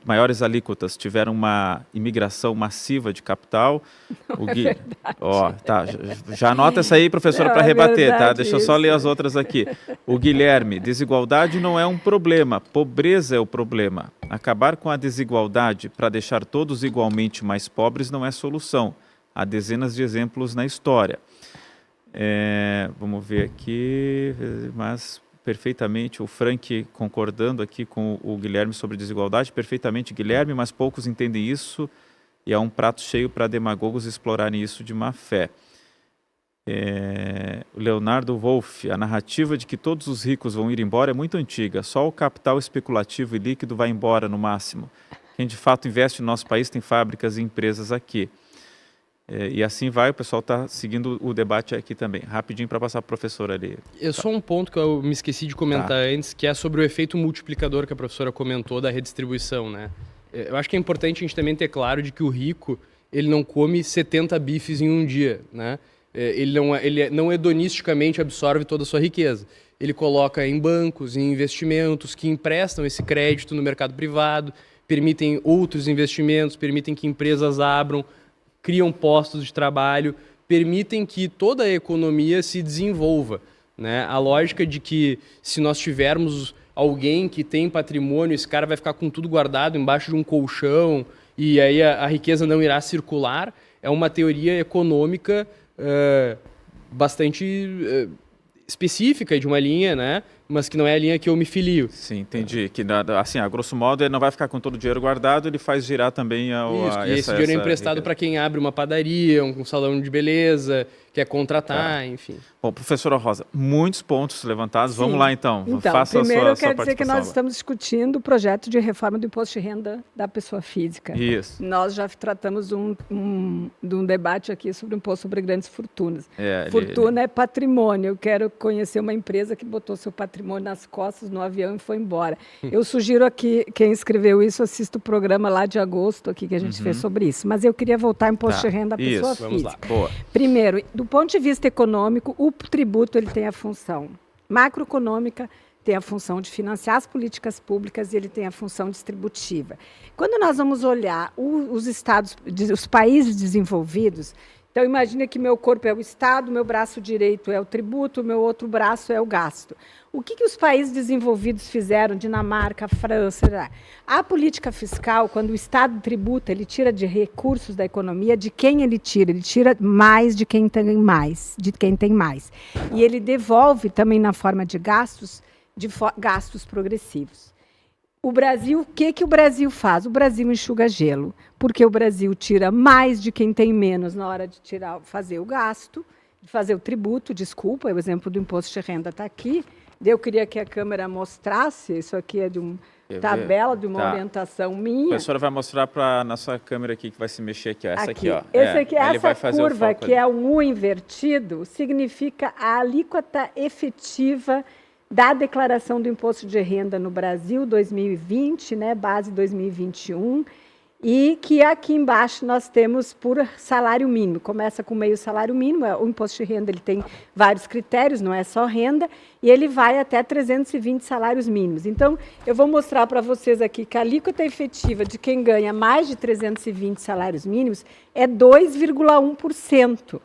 maiores alíquotas tiveram uma imigração massiva de capital. Já anota essa aí, professora, para rebater, tá? Deixa eu só ler as outras aqui. O Guilherme, desigualdade não é um problema, pobreza é o problema. Acabar com a desigualdade para deixar todos igualmente mais pobres não é solução. Há dezenas de exemplos na história. Vamos ver aqui, mas perfeitamente, o Frank concordando aqui com o Guilherme sobre desigualdade, perfeitamente, Guilherme, mas poucos entendem isso e é um prato cheio para demagogos explorarem isso de má fé. O Leonardo Wolff, a narrativa de que todos os ricos vão ir embora é muito antiga, só o capital especulativo e líquido vai embora no máximo. Quem de fato investe no nosso país tem fábricas e empresas aqui. E assim vai, o pessoal está seguindo o debate aqui também. Rapidinho para passar para a professora ali. Só um ponto que eu me esqueci de comentar antes, que é sobre o efeito multiplicador que a professora comentou da redistribuição, né? Eu acho que é importante a gente também ter claro de que o rico, ele não come 70 bifes em um dia, né? Ele não hedonisticamente absorve toda a sua riqueza. Ele coloca em bancos, em investimentos que emprestam esse crédito no mercado privado, permitem outros investimentos, permitem que empresas abram, criam postos de trabalho, permitem que toda a economia se desenvolva, né? A lógica de que se nós tivermos alguém que tem patrimônio, esse cara vai ficar com tudo guardado embaixo de um colchão e aí a riqueza não irá circular, é uma teoria econômica bastante específica de uma linha, né? Mas que não é a linha que eu me filio. Sim, entendi. Que, assim, a grosso modo, ele não vai ficar com todo o dinheiro guardado, ele faz girar também esse dinheiro é emprestado para quem abre uma padaria, um salão de beleza, quer contratar, enfim. Bom, professora Rosa, muitos pontos levantados. Sim. Vamos lá, então. Faça primeiro eu quero dizer que nós estamos discutindo o projeto de reforma do imposto de renda da pessoa física. Isso. Nós já tratamos de um debate aqui sobre o imposto sobre grandes fortunas. Fortuna é patrimônio. Eu quero conhecer uma empresa que botou seu patrimônio nas costas no avião e foi embora. Eu sugiro aqui, quem escreveu isso, assista o programa lá de agosto aqui que a gente fez sobre isso. Mas eu queria voltar ao imposto de renda da pessoa física. Vamos lá. Boa. Primeiro, do ponto de vista econômico, o tributo ele tem a função macroeconômica, tem a função de financiar as políticas públicas e ele tem a função distributiva. Quando nós vamos olhar os países desenvolvidos, Então, imagina que meu corpo é o Estado, meu braço direito é o tributo, meu outro braço é o gasto. O que os países desenvolvidos fizeram, Dinamarca, França? A política fiscal, quando o Estado tributa, ele tira de recursos da economia, de quem ele tira? Ele tira mais de quem tem mais, E ele devolve também na forma de gastos progressivos. O Brasil, o que o Brasil faz? O Brasil enxuga gelo, porque o Brasil tira mais de quem tem menos na hora de fazer o gasto, de fazer o tributo, desculpa, o exemplo do imposto de renda está aqui. Eu queria que a câmera mostrasse, isso aqui é de uma tabela, de uma orientação minha. A professora vai mostrar para a nossa câmera aqui, que vai se mexer aqui, ó. Essa aqui, ó. Essa curva, que é um U invertido, significa a alíquota efetiva da declaração do imposto de renda no Brasil 2020, né, base 2021, e que aqui embaixo nós temos por salário mínimo. Começa com meio salário mínimo, o imposto de renda ele tem vários critérios, não é só renda, e ele vai até 320 salários mínimos. Então, eu vou mostrar para vocês aqui que a alíquota efetiva de quem ganha mais de 320 salários mínimos é 2,1%.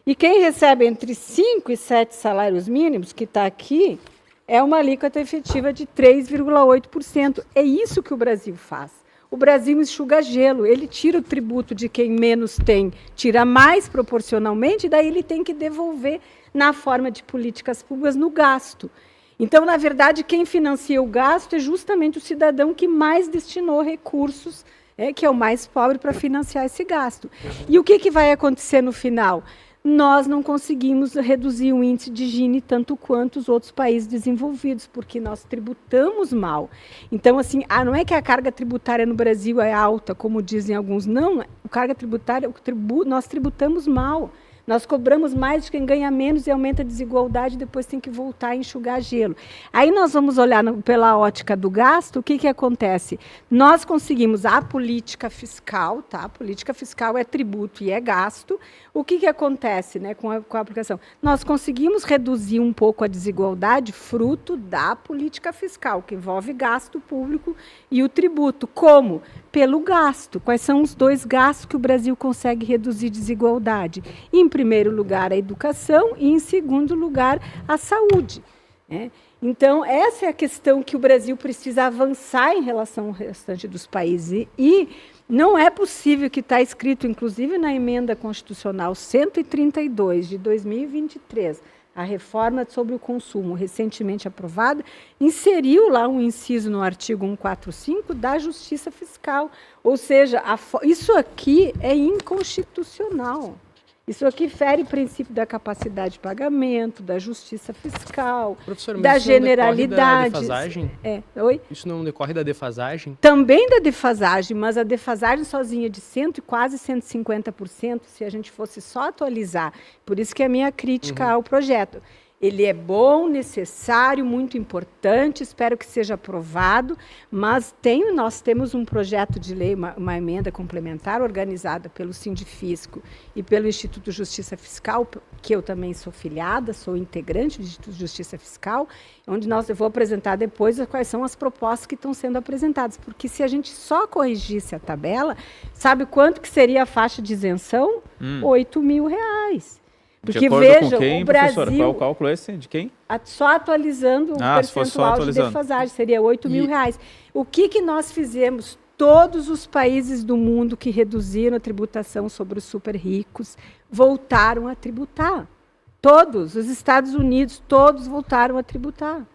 E quem recebe entre 5 e 7 salários mínimos, que está aqui, é uma alíquota efetiva de 3,8%. É isso que o Brasil faz. O Brasil enxuga gelo, ele tira o tributo de quem menos tem, tira mais proporcionalmente, e daí ele tem que devolver na forma de políticas públicas no gasto. Então, na verdade, quem financia o gasto é justamente o cidadão que mais destinou recursos, que é o mais pobre, para financiar esse gasto. E o que vai acontecer no final? Nós não conseguimos reduzir o índice de Gini tanto quanto os outros países desenvolvidos, porque nós tributamos mal. Então, assim, não é que a carga tributária no Brasil é alta, como dizem alguns, não, a carga tributária, nós tributamos mal. Nós cobramos mais de quem ganha menos e aumenta a desigualdade, depois tem que voltar a enxugar gelo. Aí nós vamos olhar pela ótica do gasto, o que acontece? Nós conseguimos a política fiscal, tá? A política fiscal é tributo e é gasto. O que acontece, né, com a aplicação? Nós conseguimos reduzir um pouco a desigualdade fruto da política fiscal, que envolve gasto público e o tributo. Como? Pelo gasto. Quais são os dois gastos que o Brasil consegue reduzir desigualdade? Em primeiro lugar, a educação e, em segundo lugar, a saúde. Né? Então, essa é a questão que o Brasil precisa avançar em relação ao restante dos países. E não é possível que está escrito, inclusive na emenda constitucional 132 de 2023, a reforma sobre o consumo, recentemente aprovada, inseriu lá um inciso no artigo 145 da Justiça Fiscal. Ou seja, isso aqui é inconstitucional. Isso aqui fere o princípio da capacidade de pagamento, da justiça fiscal, da generalidade. Da defasagem? Oi? Isso não decorre da defasagem? Também da defasagem, mas a defasagem sozinha de quase 150%, se a gente fosse só atualizar. Por isso que é a minha crítica ao projeto. Ele é bom, necessário, muito importante, espero que seja aprovado, mas nós temos um projeto de lei, uma emenda complementar organizada pelo Sindifisco e pelo Instituto de Justiça Fiscal, que eu também sou filiada, sou integrante do Instituto de Justiça Fiscal, onde eu vou apresentar depois quais são as propostas que estão sendo apresentadas, porque se a gente só corrigisse a tabela, sabe quanto que seria a faixa de isenção? R$8.000. Porque, veja, quem, o Brasil... Qual é o cálculo esse? De quem? Só atualizando o percentual de defasagem, seria R$8.000. O que nós fizemos? Todos os países do mundo que reduziram a tributação sobre os super ricos voltaram a tributar. Todos, os Estados Unidos, todos voltaram a tributar.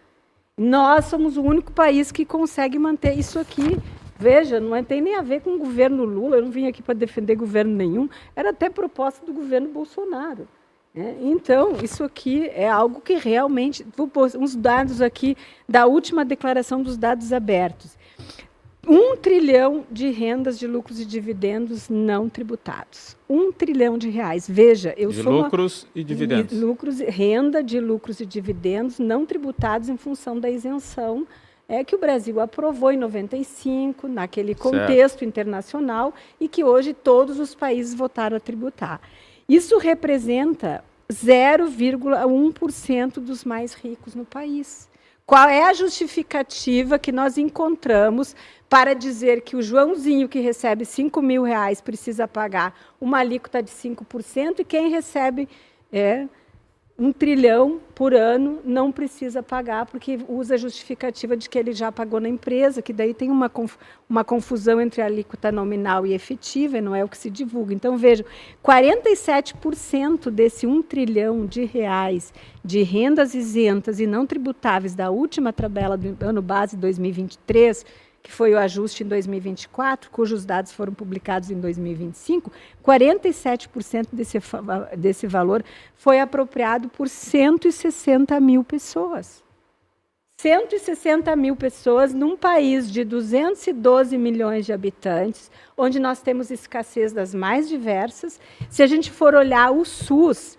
Nós somos o único país que consegue manter isso aqui. Veja, não tem nem a ver com o governo Lula, eu não vim aqui para defender governo nenhum, era até proposta do governo Bolsonaro. Então, isso aqui é algo que realmente... Vou pôr uns dados aqui da última declaração dos dados abertos. 1 trilhão de rendas de lucros e dividendos não tributados. 1 trilhão de reais. Veja, eu de sou lucros e dividendos. Renda de lucros e dividendos não tributados em função da isenção que o Brasil aprovou em 95, naquele contexto internacional, e que hoje todos os países votaram a tributar. Isso representa 0,1% dos mais ricos no país. Qual é a justificativa que nós encontramos para dizer que o Joãozinho, que recebe R$5.000, precisa pagar uma alíquota de 5%, e quem recebe 1 trilhão por ano não precisa pagar, porque usa a justificativa de que ele já pagou na empresa, que daí tem uma confusão entre a alíquota nominal e efetiva, e não é o que se divulga. Então, vejam, 47% desse 1 trilhão de reais de rendas isentas e não tributáveis da última tabela do ano base 2023, que foi o ajuste em 2024, cujos dados foram publicados em 2025, 47% desse valor foi apropriado por 160 mil pessoas. 160 mil pessoas num país de 212 milhões de habitantes, onde nós temos escassez das mais diversas. Se a gente for olhar o SUS,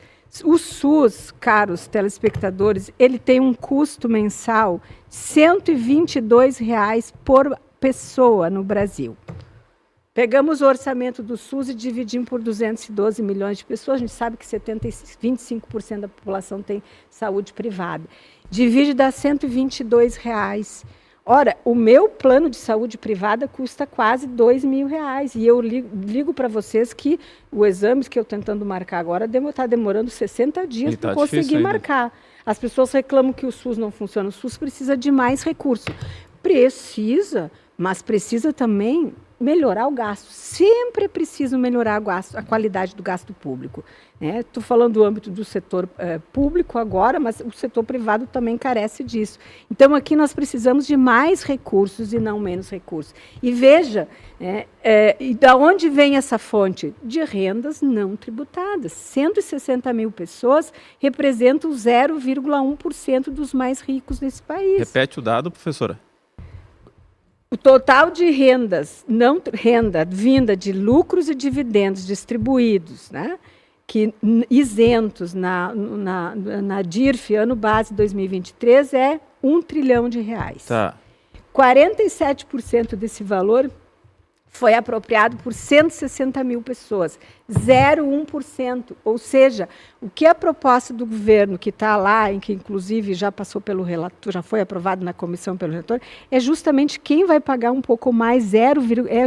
caros telespectadores, ele tem um custo mensal de R$122 por pessoa no Brasil. Pegamos o orçamento do SUS e dividimos por 212 milhões de pessoas. A gente sabe que 25% da população tem saúde privada. Divide, dá R$122. Ora, o meu plano de saúde privada custa quase R$2.000. E eu ligo para vocês que o exame que eu estou tentando marcar agora está demorando 60 dias para conseguir marcar. As pessoas reclamam que o SUS não funciona. O SUS precisa de mais recurso. Precisa, mas precisa também melhorar o gasto. Sempre é preciso melhorar a qualidade do gasto público. Estou falando do âmbito do setor público agora, mas o setor privado também carece disso. Então, aqui nós precisamos de mais recursos e não menos recursos. E veja, e da onde vem essa fonte? De rendas não tributadas. 160 mil pessoas representam 0,1% dos mais ricos desse país. Repete o dado, professora. O total de renda vinda de lucros e dividendos distribuídos, que isentos na DIRF, ano base 2023, é R$1 trilhão. Tá. 47% desse valor foi apropriado por 160 mil pessoas, 0,1%. Ou seja, o que a proposta do governo, que está lá, em que inclusive já passou pelo relator, já foi aprovado na comissão pelo relator, é justamente quem vai pagar um pouco mais, é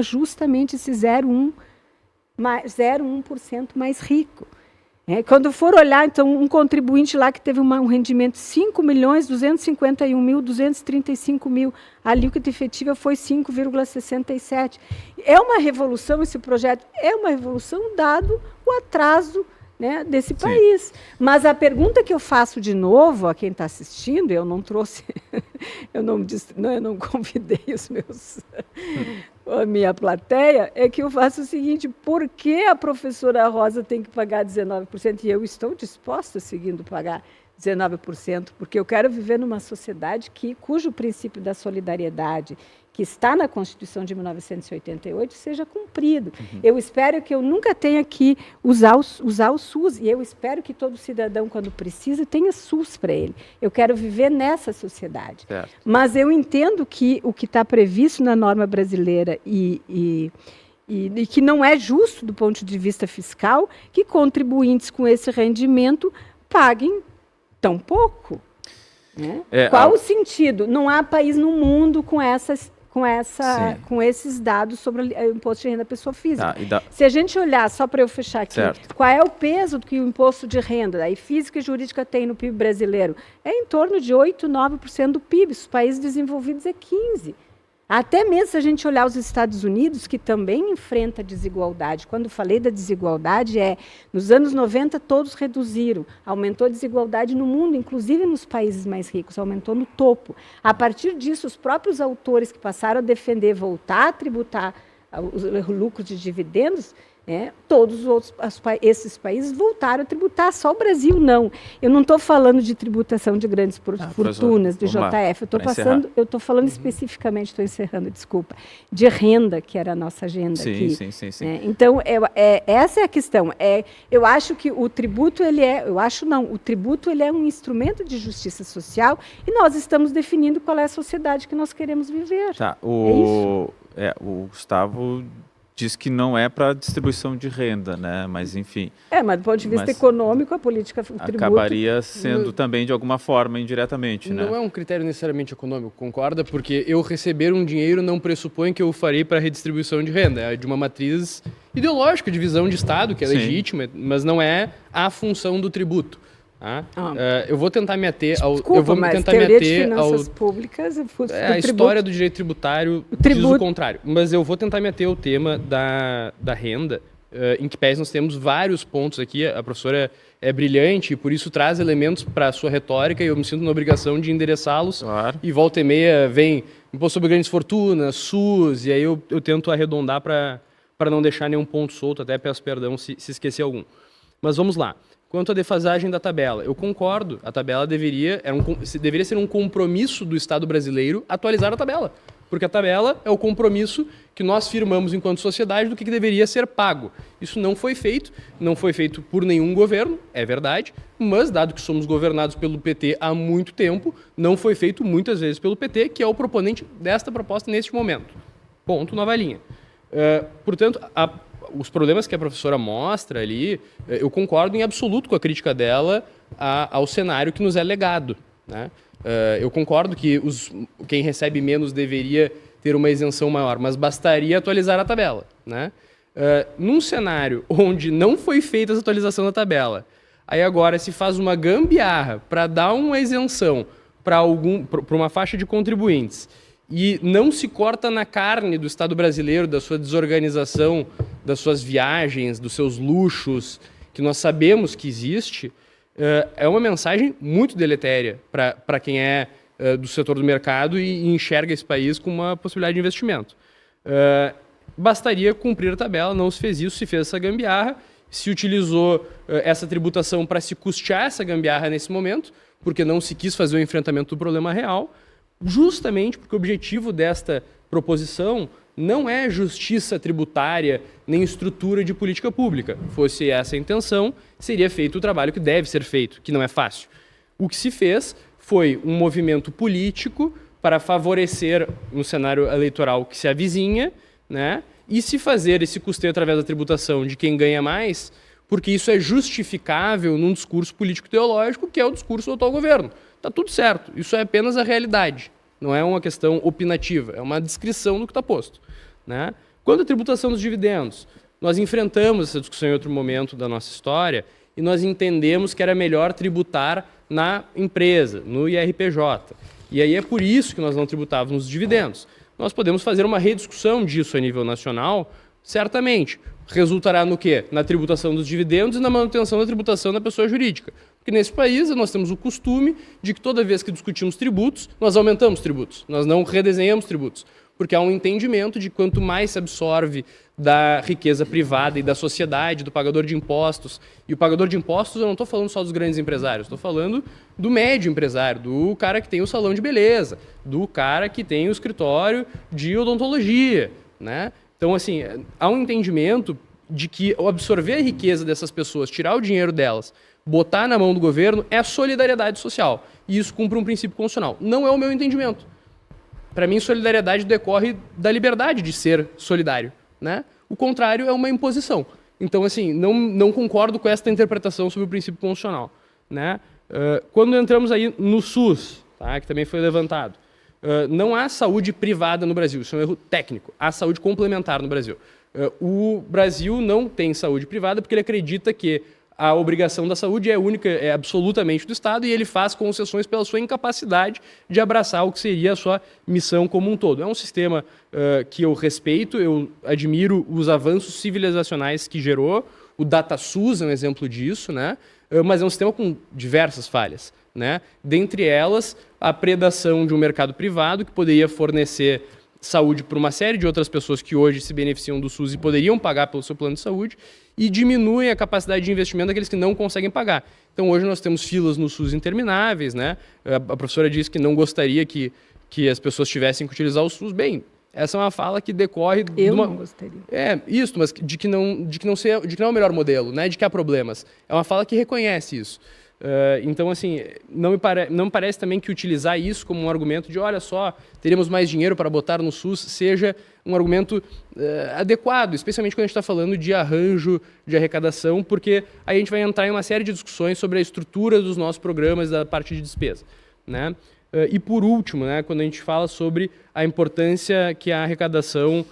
justamente esse 0,1% mais rico. Quando for olhar, então, um contribuinte lá que teve um rendimento de 5.251.235, a alíquota efetiva foi 5,67. É uma revolução esse projeto? É uma revolução, dado o atraso desse país. Mas a pergunta que eu faço de novo a quem está assistindo, eu não trouxe, eu não convidei a minha plateia, é que eu faço o seguinte: por que a professora Rosa tem que pagar 19%? E eu estou disposta a seguindo pagar 19%, porque eu quero viver numa sociedade cujo princípio da solidariedade, que está na Constituição de 1988, seja cumprido. Eu espero que eu nunca tenha que usar o SUS, e eu espero que todo cidadão, quando precisa, tenha SUS para ele. Eu quero viver nessa sociedade. Certo. Mas eu entendo que o que está previsto na norma brasileira e que não é justo do ponto de vista fiscal, que contribuintes com esse rendimento paguem tão pouco. Qual o sentido? Não há país no mundo com esses dados sobre o imposto de renda da pessoa física. Se a gente olhar, só para eu fechar aqui, qual é o peso que o imposto de renda aí, física e jurídica tem no PIB brasileiro? É em torno de 8%, 9% do PIB. Os países desenvolvidos é 15%. Até mesmo se a gente olhar os Estados Unidos, que também enfrenta desigualdade. Quando falei da desigualdade, nos anos 90 todos reduziram, aumentou a desigualdade no mundo, inclusive nos países mais ricos, aumentou no topo. A partir disso, os próprios autores que passaram a defender voltar a tributar os lucros de dividendos, todos esses países voltaram a tributar, só o Brasil não. Eu não estou falando de tributação de grandes fortunas, de JF, eu estou falando especificamente, estou encerrando, desculpa, de renda, que era a nossa agenda aqui. Sim. Então, essa é a questão. Eu acho que o tributo, o tributo ele é um instrumento de justiça social, e nós estamos definindo qual é a sociedade que nós queremos viver. O Gustavo diz que não é para distribuição de renda, né? Mas enfim. Mas do ponto de vista econômico, a política, o tributo... Acabaria sendo também, de alguma forma, indiretamente, né? Não é um critério necessariamente econômico, concorda? Porque eu receber um dinheiro não pressupõe que eu farei para redistribuição de renda. É de uma matriz ideológica, de visão de Estado, que é legítima, mas não é a função do tributo. Tá? Eu vou tentar me ater ao... Desculpa, eu vou mas tentar teoria me ater de finanças públicas... a história do direito tributário diz o contrário. Mas eu vou tentar me ater ao tema da renda, em que pese nós temos vários pontos aqui. A professora é brilhante e por isso traz elementos para a sua retórica e eu me sinto na obrigação de endereçá-los. Claro. E volta e meia vem imposto sobre grandes fortunas, SUS, e aí eu tento arredondar para não deixar nenhum ponto solto, até peço perdão se esquecer algum. Mas vamos lá. Quanto à defasagem da tabela, eu concordo, a tabela deveria ser um compromisso do Estado brasileiro atualizar a tabela, porque a tabela é o compromisso que nós firmamos enquanto sociedade do que deveria ser pago. Isso não foi feito por nenhum governo, é verdade, mas dado que somos governados pelo PT há muito tempo, não foi feito muitas vezes pelo PT, que é o proponente desta proposta neste momento. Ponto, nova linha. Portanto, os problemas que a professora mostra ali, eu concordo em absoluto com a crítica dela ao cenário que nos é legado, né? Eu concordo que quem recebe menos deveria ter uma isenção maior, mas bastaria atualizar a tabela, né? Num cenário onde não foi feita essa atualização da tabela, aí agora se faz uma gambiarra para dar uma isenção para uma faixa de contribuintes e não se corta na carne do Estado brasileiro, da sua desorganização, das suas viagens, dos seus luxos, que nós sabemos que existe, é uma mensagem muito deletéria para quem é do setor do mercado e enxerga esse país com uma possibilidade de investimento. Bastaria cumprir a tabela, não se fez isso, se fez essa gambiarra, se utilizou essa tributação para se custear essa gambiarra nesse momento, porque não se quis fazer o enfrentamento do problema real, justamente porque o objetivo desta proposição não é justiça tributária nem estrutura de política pública. Fosse essa a intenção, seria feito o trabalho que deve ser feito, que não é fácil. O que se fez foi um movimento político para favorecer no cenário eleitoral que se avizinha, né, e se fazer esse custeio através da tributação de quem ganha mais, porque isso é justificável num discurso político-teológico, que é o discurso do atual governo. Está tudo certo, isso é apenas a realidade, não é uma questão opinativa, é uma descrição do que está posto, né? Quanto à tributação dos dividendos, nós enfrentamos essa discussão em outro momento da nossa história e nós entendemos que era melhor tributar na empresa, no IRPJ. E aí é por isso que nós não tributávamos os dividendos. Nós podemos fazer uma rediscussão disso a nível nacional, certamente. Resultará no quê? Na tributação dos dividendos e na manutenção da tributação da pessoa jurídica. Porque nesse país nós temos o costume de que toda vez que discutimos tributos, nós aumentamos tributos, nós não redesenhamos tributos. Porque há um entendimento de quanto mais se absorve da riqueza privada e da sociedade, do pagador de impostos. E o pagador de impostos, eu não estou falando só dos grandes empresários, estou falando do médio empresário, do cara que tem o salão de beleza, do cara que tem o escritório de odontologia, né? Então, assim, há um entendimento de que absorver a riqueza dessas pessoas, tirar o dinheiro delas, botar na mão do governo, é solidariedade social. E isso cumpre um princípio constitucional. Não é o meu entendimento. Para mim, solidariedade decorre da liberdade de ser solidário, né? O contrário é uma imposição. Então, assim, não concordo com esta interpretação sobre o princípio constitucional, né? Quando entramos aí no SUS, tá, que também foi levantado, não há saúde privada no Brasil, isso é um erro técnico. Há saúde complementar no Brasil. O Brasil não tem saúde privada porque ele acredita que a obrigação da saúde é única, é absolutamente do Estado e ele faz concessões pela sua incapacidade de abraçar o que seria a sua missão como um todo. É um sistema que eu respeito, eu admiro os avanços civilizacionais que gerou, o DataSUS é um exemplo disso, né? Mas é um sistema com diversas falhas, né? Dentre elas, a predação de um mercado privado que poderia fornecer saúde para uma série de outras pessoas que hoje se beneficiam do SUS e poderiam pagar pelo seu plano de saúde e diminui a capacidade de investimento daqueles que não conseguem pagar. Então, hoje nós temos filas no SUS intermináveis, né? A professora disse que não gostaria que as pessoas tivessem que utilizar o SUS. Bem, essa é uma fala que decorre... Não gostaria. Isso, mas de que não é o melhor modelo, né? De que há problemas. É uma fala que reconhece isso. Então, assim, não me parece também que utilizar isso como um argumento de, olha só, teremos mais dinheiro para botar no SUS, seja um argumento adequado, especialmente quando a gente está falando de arranjo de arrecadação, porque aí a gente vai entrar em uma série de discussões sobre a estrutura dos nossos programas da parte de despesa, né? E por último, né, quando a gente fala sobre a importância que a arrecadação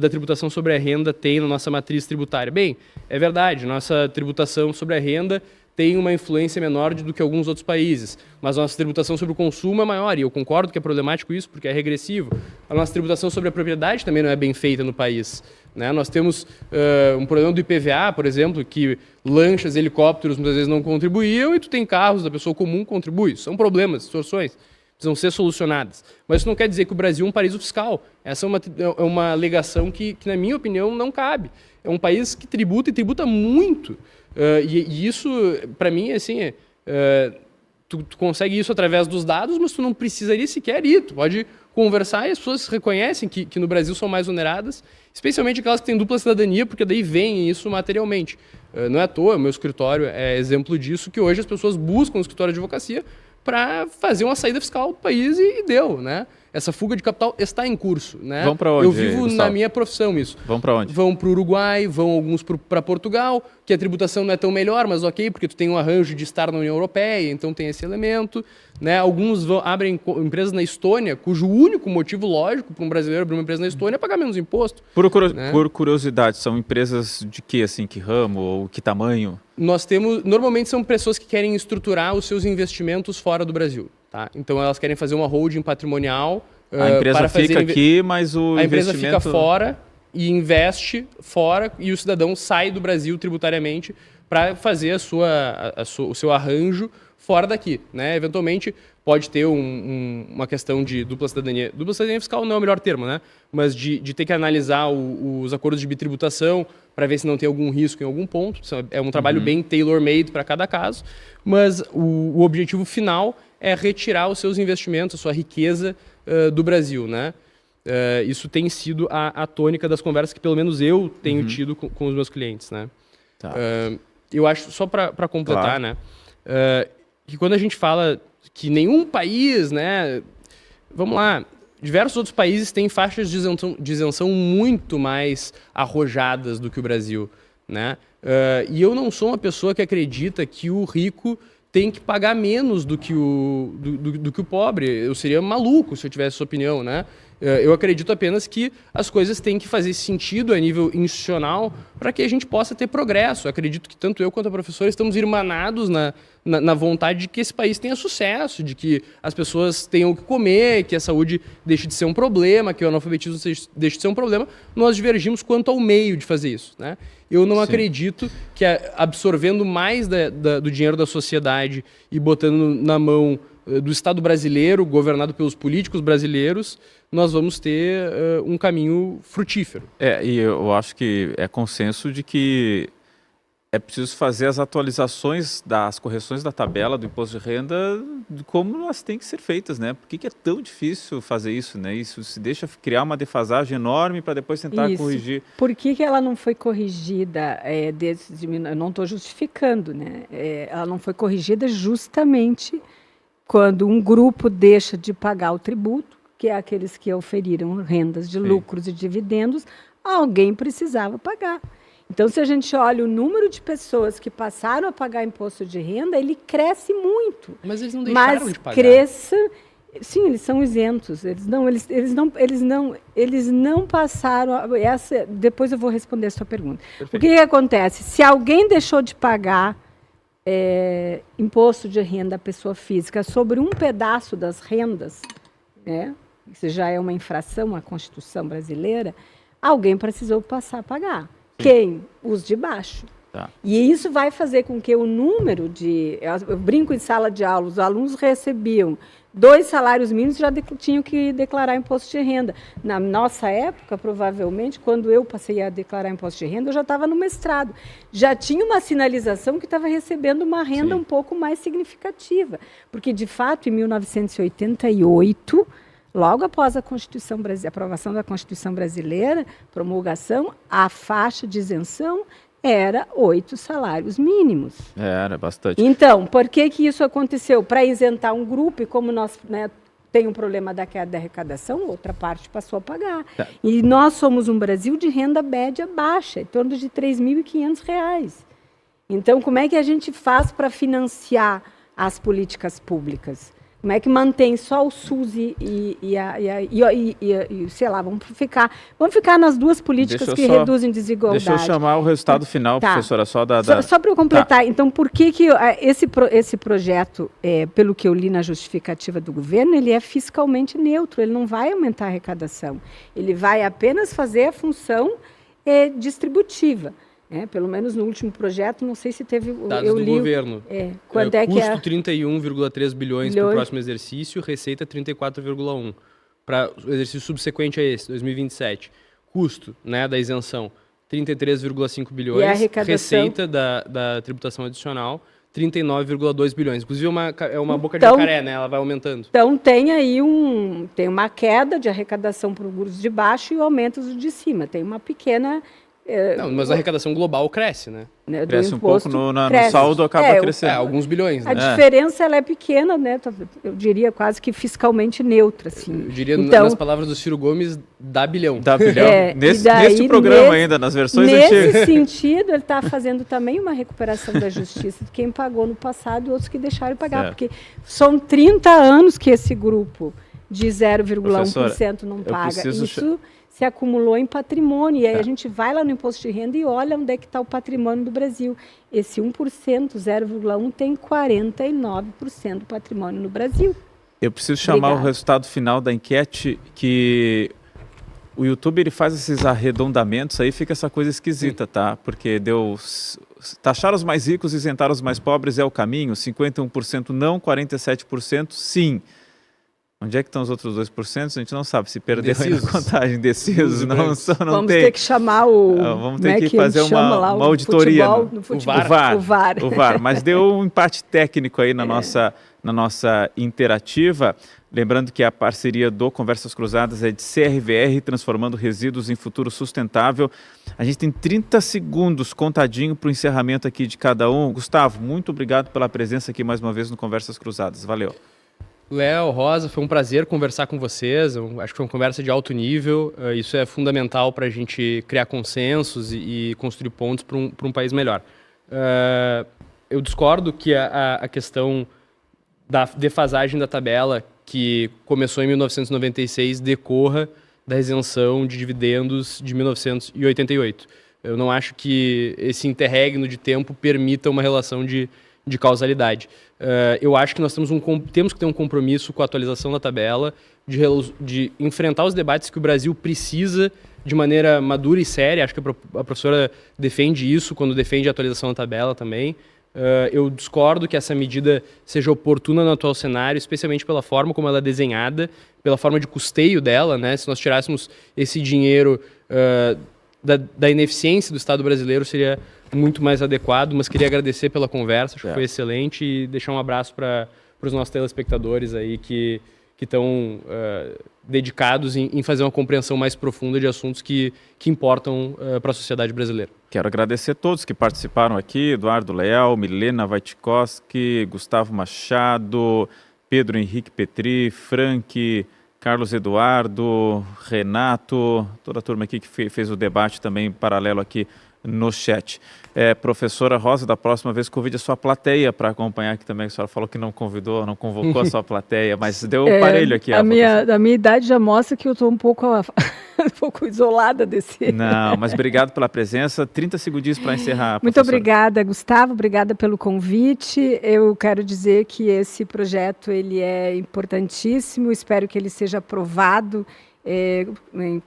da tributação sobre a renda tem na nossa matriz tributária. Bem, é verdade, nossa tributação sobre a renda tem uma influência menor do que alguns outros países, mas a nossa tributação sobre o consumo é maior, e eu concordo que é problemático isso, porque é regressivo. A nossa tributação sobre a propriedade também não é bem feita no país, né? Nós temos um problema do IPVA, por exemplo, que lanchas, helicópteros muitas vezes não contribuíam, e tu tem carros da pessoa comum que contribui. São problemas, distorções, precisam ser solucionadas. Mas isso não quer dizer que o Brasil é um paraíso fiscal. Essa é uma alegação que, na minha opinião, não cabe. É um país que tributa, e tributa muito. E isso, para mim, assim, tu consegue isso através dos dados, mas tu não precisaria sequer ir. Tu pode conversar e as pessoas reconhecem que no Brasil são mais oneradas, especialmente aquelas que têm dupla cidadania, porque daí vem isso materialmente. Não é à toa, o meu escritório é exemplo disso, que hoje as pessoas buscam o escritório de advocacia para fazer uma saída fiscal do país e deu, né? Essa fuga de capital está em curso, né? Vão para onde, Eu vivo Gustavo? na minha profissão isso. Vão para onde? Vão para o Uruguai, vão alguns para Portugal, que a tributação não é tão melhor, mas ok, porque tu tem um arranjo de estar na União Europeia, então tem esse elemento, né? Alguns abrem empresas na Estônia, cujo único motivo lógico para um brasileiro abrir uma empresa na Estônia é pagar menos imposto. Por curiosidade, são empresas de que, assim, que ramo ou que tamanho? Normalmente são pessoas que querem estruturar os seus investimentos fora do Brasil, tá? Então elas querem fazer uma holding patrimonial. A empresa fica aqui, mas o empresa investimento... fica fora e investe fora, e o cidadão sai do Brasil tributariamente para fazer o seu arranjo fora daqui, né? Eventualmente pode ter uma questão de dupla cidadania. Dupla cidadania fiscal não é o melhor termo, né? Mas de ter que analisar os acordos de bitributação para ver se não tem algum risco em algum ponto. É um trabalho bem tailor-made para cada caso, mas o objetivo final é retirar os seus investimentos, a sua riqueza do Brasil, né? Isso tem sido a tônica das conversas que pelo menos eu tenho tido com os meus clientes, né? Tá. Eu acho, só para completar, Claro. né? Que quando a gente fala que nenhum país, né? Vamos lá, diversos outros países têm faixas de isenção muito mais arrojadas do que o Brasil, né? E eu não sou uma pessoa que acredita que o rico tem que pagar menos do que o pobre. Eu seria maluco se eu tivesse essa opinião, né? Eu acredito apenas que as coisas têm que fazer sentido a nível institucional para que a gente possa ter progresso. Eu acredito que tanto eu quanto a professora estamos irmanados na vontade de que esse país tenha sucesso, de que as pessoas tenham o que comer, que a saúde deixe de ser um problema, que o analfabetismo deixe de ser um problema. Nós divergimos quanto ao meio de fazer isso, né? Eu não acredito que absorvendo mais do dinheiro da sociedade e botando na mão do Estado brasileiro, governado pelos políticos brasileiros, nós vamos ter um caminho frutífero. E eu acho que é consenso de que é preciso fazer as atualizações das correções da tabela do imposto de renda como elas têm que ser feitas, né? Por que é tão difícil fazer isso, né? Isso se deixa criar uma defasagem enorme para depois tentar corrigir. Por que ela não foi corrigida eu não estou justificando, né? Ela não foi corrigida justamente quando um grupo deixa de pagar o tributo, que é aqueles que oferiram rendas de lucros e dividendos, alguém precisava pagar. Então, se a gente olha o número de pessoas que passaram a pagar imposto de renda, ele cresce muito. Mas eles não deixaram de pagar. Sim, eles são isentos. Eles não passaram. Depois eu vou responder a sua pergunta. Perfeito. O que acontece? Se alguém deixou de pagar imposto de renda à pessoa física sobre um pedaço das rendas, né? Isso já é uma infração à Constituição brasileira, alguém precisou passar a pagar. Quem? Os de baixo. Tá. E isso vai fazer com que o número eu brinco em sala de aula, os alunos recebiam 2 salários mínimos e já tinham que declarar imposto de renda. Na nossa época, provavelmente, quando eu passei a declarar imposto de renda, eu já estava no mestrado. Já tinha uma sinalização que estava recebendo uma renda um pouco mais significativa. Porque, de fato, em 1988... Logo após a aprovação da Constituição Brasileira, promulgação, a faixa de isenção era 8 salários mínimos. Era bastante. Então, por que isso aconteceu? Para isentar um grupo, e como nós tem um problema da queda da arrecadação, outra parte passou a pagar. Tá. E nós somos um Brasil de renda média baixa, em torno de R$ 3.500. Então, como é que a gente faz para financiar as políticas públicas? Como é que mantém só o SUS e sei lá, vamos ficar nas duas políticas que reduzem desigualdade. Deixa eu chamar o resultado final, professora, só para eu completar. Tá. Então, por que esse projeto, pelo que eu li na justificativa do governo, ele é fiscalmente neutro, ele não vai aumentar a arrecadação, ele vai apenas fazer a função distributiva. Pelo menos no último projeto, não sei se teve... Dados do governo. Quanto é que é? Custo 31,3 bilhões para o próximo exercício, receita 34,1. Para o exercício subsequente a esse, 2027. Custo, né, da isenção, 33,5 bilhões. E a arrecadação? Receita da tributação adicional, 39,2 bilhões. Inclusive, é uma boca de jacaré, né? Ela vai aumentando. Então, tem aí uma queda de arrecadação para os grupos de baixo e o aumento dos de cima. Tem uma pequena... Não, mas a arrecadação global cresce, né? Cresce um pouco, no saldo acaba crescendo. Alguns bilhões, né? A diferença ela é pequena, né? Eu diria quase que fiscalmente neutra, assim. Eu diria, nas palavras do Ciro Gomes, dá bilhão. Dá bilhão. Nesse programa ainda, nas versões antigas. Nesse sentido, ele está fazendo também uma recuperação da justiça de quem pagou no passado e outros que deixaram de pagar, porque são 30 anos que esse grupo de 0,1% não paga. Isso se acumulou em patrimônio. E aí a gente vai lá no imposto de renda e olha onde é que está o patrimônio do Brasil. Esse 1%, 0,1%, tem 49% do patrimônio no Brasil. Eu preciso chamar o resultado final da enquete, que o YouTube ele faz esses arredondamentos, aí fica essa coisa esquisita, tá? Porque taxar os mais ricos e isentar os mais pobres é o caminho, 51% não, 47% sim. Onde é que estão os outros 2%? A gente não sabe, se perdeu aí na contagem, indecisos, não vamos tem. Ter que chamar o... Vamos ter que fazer uma auditoria. O VAR. Mas deu um empate técnico aí na nossa interativa. Lembrando que a parceria do Conversas Cruzadas é de CRVR, transformando resíduos em futuro sustentável. A gente tem 30 segundos contadinho para o encerramento aqui de cada um. Gustavo, muito obrigado pela presença aqui mais uma vez no Conversas Cruzadas. Valeu. Léo, Rosa, foi um prazer conversar com vocês. Acho que foi uma conversa de alto nível. Isso é fundamental para a gente criar consensos e construir pontos para um país melhor. Eu discordo que a questão da defasagem da tabela, que começou em 1996, decorra da isenção de dividendos de 1988. Eu não acho que esse interregno de tempo permita uma relação de causalidade. Eu acho que nós temos que ter um compromisso com a atualização da tabela, de enfrentar os debates que o Brasil precisa de maneira madura e séria. Acho que a professora defende isso quando defende a atualização da tabela também. Eu discordo que essa medida seja oportuna no atual cenário, especialmente pela forma como ela é desenhada, pela forma de custeio dela, né? Se nós tirássemos esse dinheiro da ineficiência do Estado brasileiro, seria muito mais adequado, mas queria agradecer pela conversa, acho que foi excelente, e deixar um abraço para os nossos telespectadores aí que estão dedicados em fazer uma compreensão mais profunda de assuntos que importam para a sociedade brasileira. Quero agradecer a todos que participaram aqui, Eduardo Leal, Milena Wojtkowski, Gustavo Machado, Pedro Henrique Petri, Frank, Carlos Eduardo, Renato, toda a turma aqui que fez o debate também paralelo aqui no chat. Professora Rosa, da próxima vez convide a sua plateia para acompanhar aqui também. A senhora falou que não convocou a sua plateia, mas deu um parelho aqui. A minha idade já mostra que eu estou um pouco isolada desse... Não, mas obrigado pela presença. 30 segundinhos para encerrar, Muito obrigada, Gustavo. Obrigada pelo convite. Eu quero dizer que esse projeto ele é importantíssimo. Espero que ele seja aprovado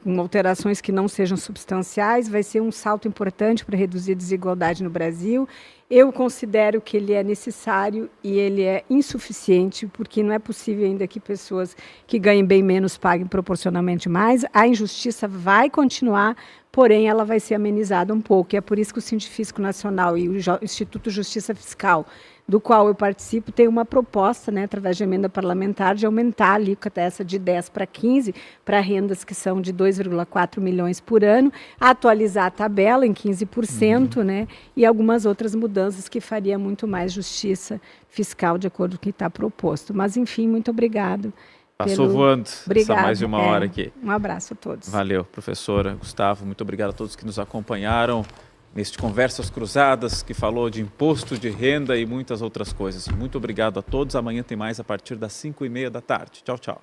com alterações que não sejam substanciais. Vai ser um salto importante para reduzir a desigualdade no Brasil. Eu considero que ele é necessário e ele é insuficiente, porque não é possível ainda que pessoas que ganhem bem menos paguem proporcionalmente mais. A injustiça vai continuar, porém ela vai ser amenizada um pouco. E é por isso que o Sindifisco Nacional e o Instituto Justiça Fiscal do qual eu participo, tem uma proposta, né, através de emenda parlamentar, de aumentar a alíquota essa de 10 para 15, para rendas que são de 2,4 milhões por ano, atualizar a tabela em 15%, né, e algumas outras mudanças que faria muito mais justiça fiscal de acordo com o que está proposto. Mas, enfim, muito obrigado. Passou voando Obrigado. essa mais de uma hora aqui. Um abraço a todos. Valeu, professora Gustavo. Muito obrigado a todos que nos acompanharam neste Conversas Cruzadas, que falou de imposto de renda e muitas outras coisas. Muito obrigado a todos. Amanhã tem mais a partir das 5h30 da tarde. Tchau, tchau.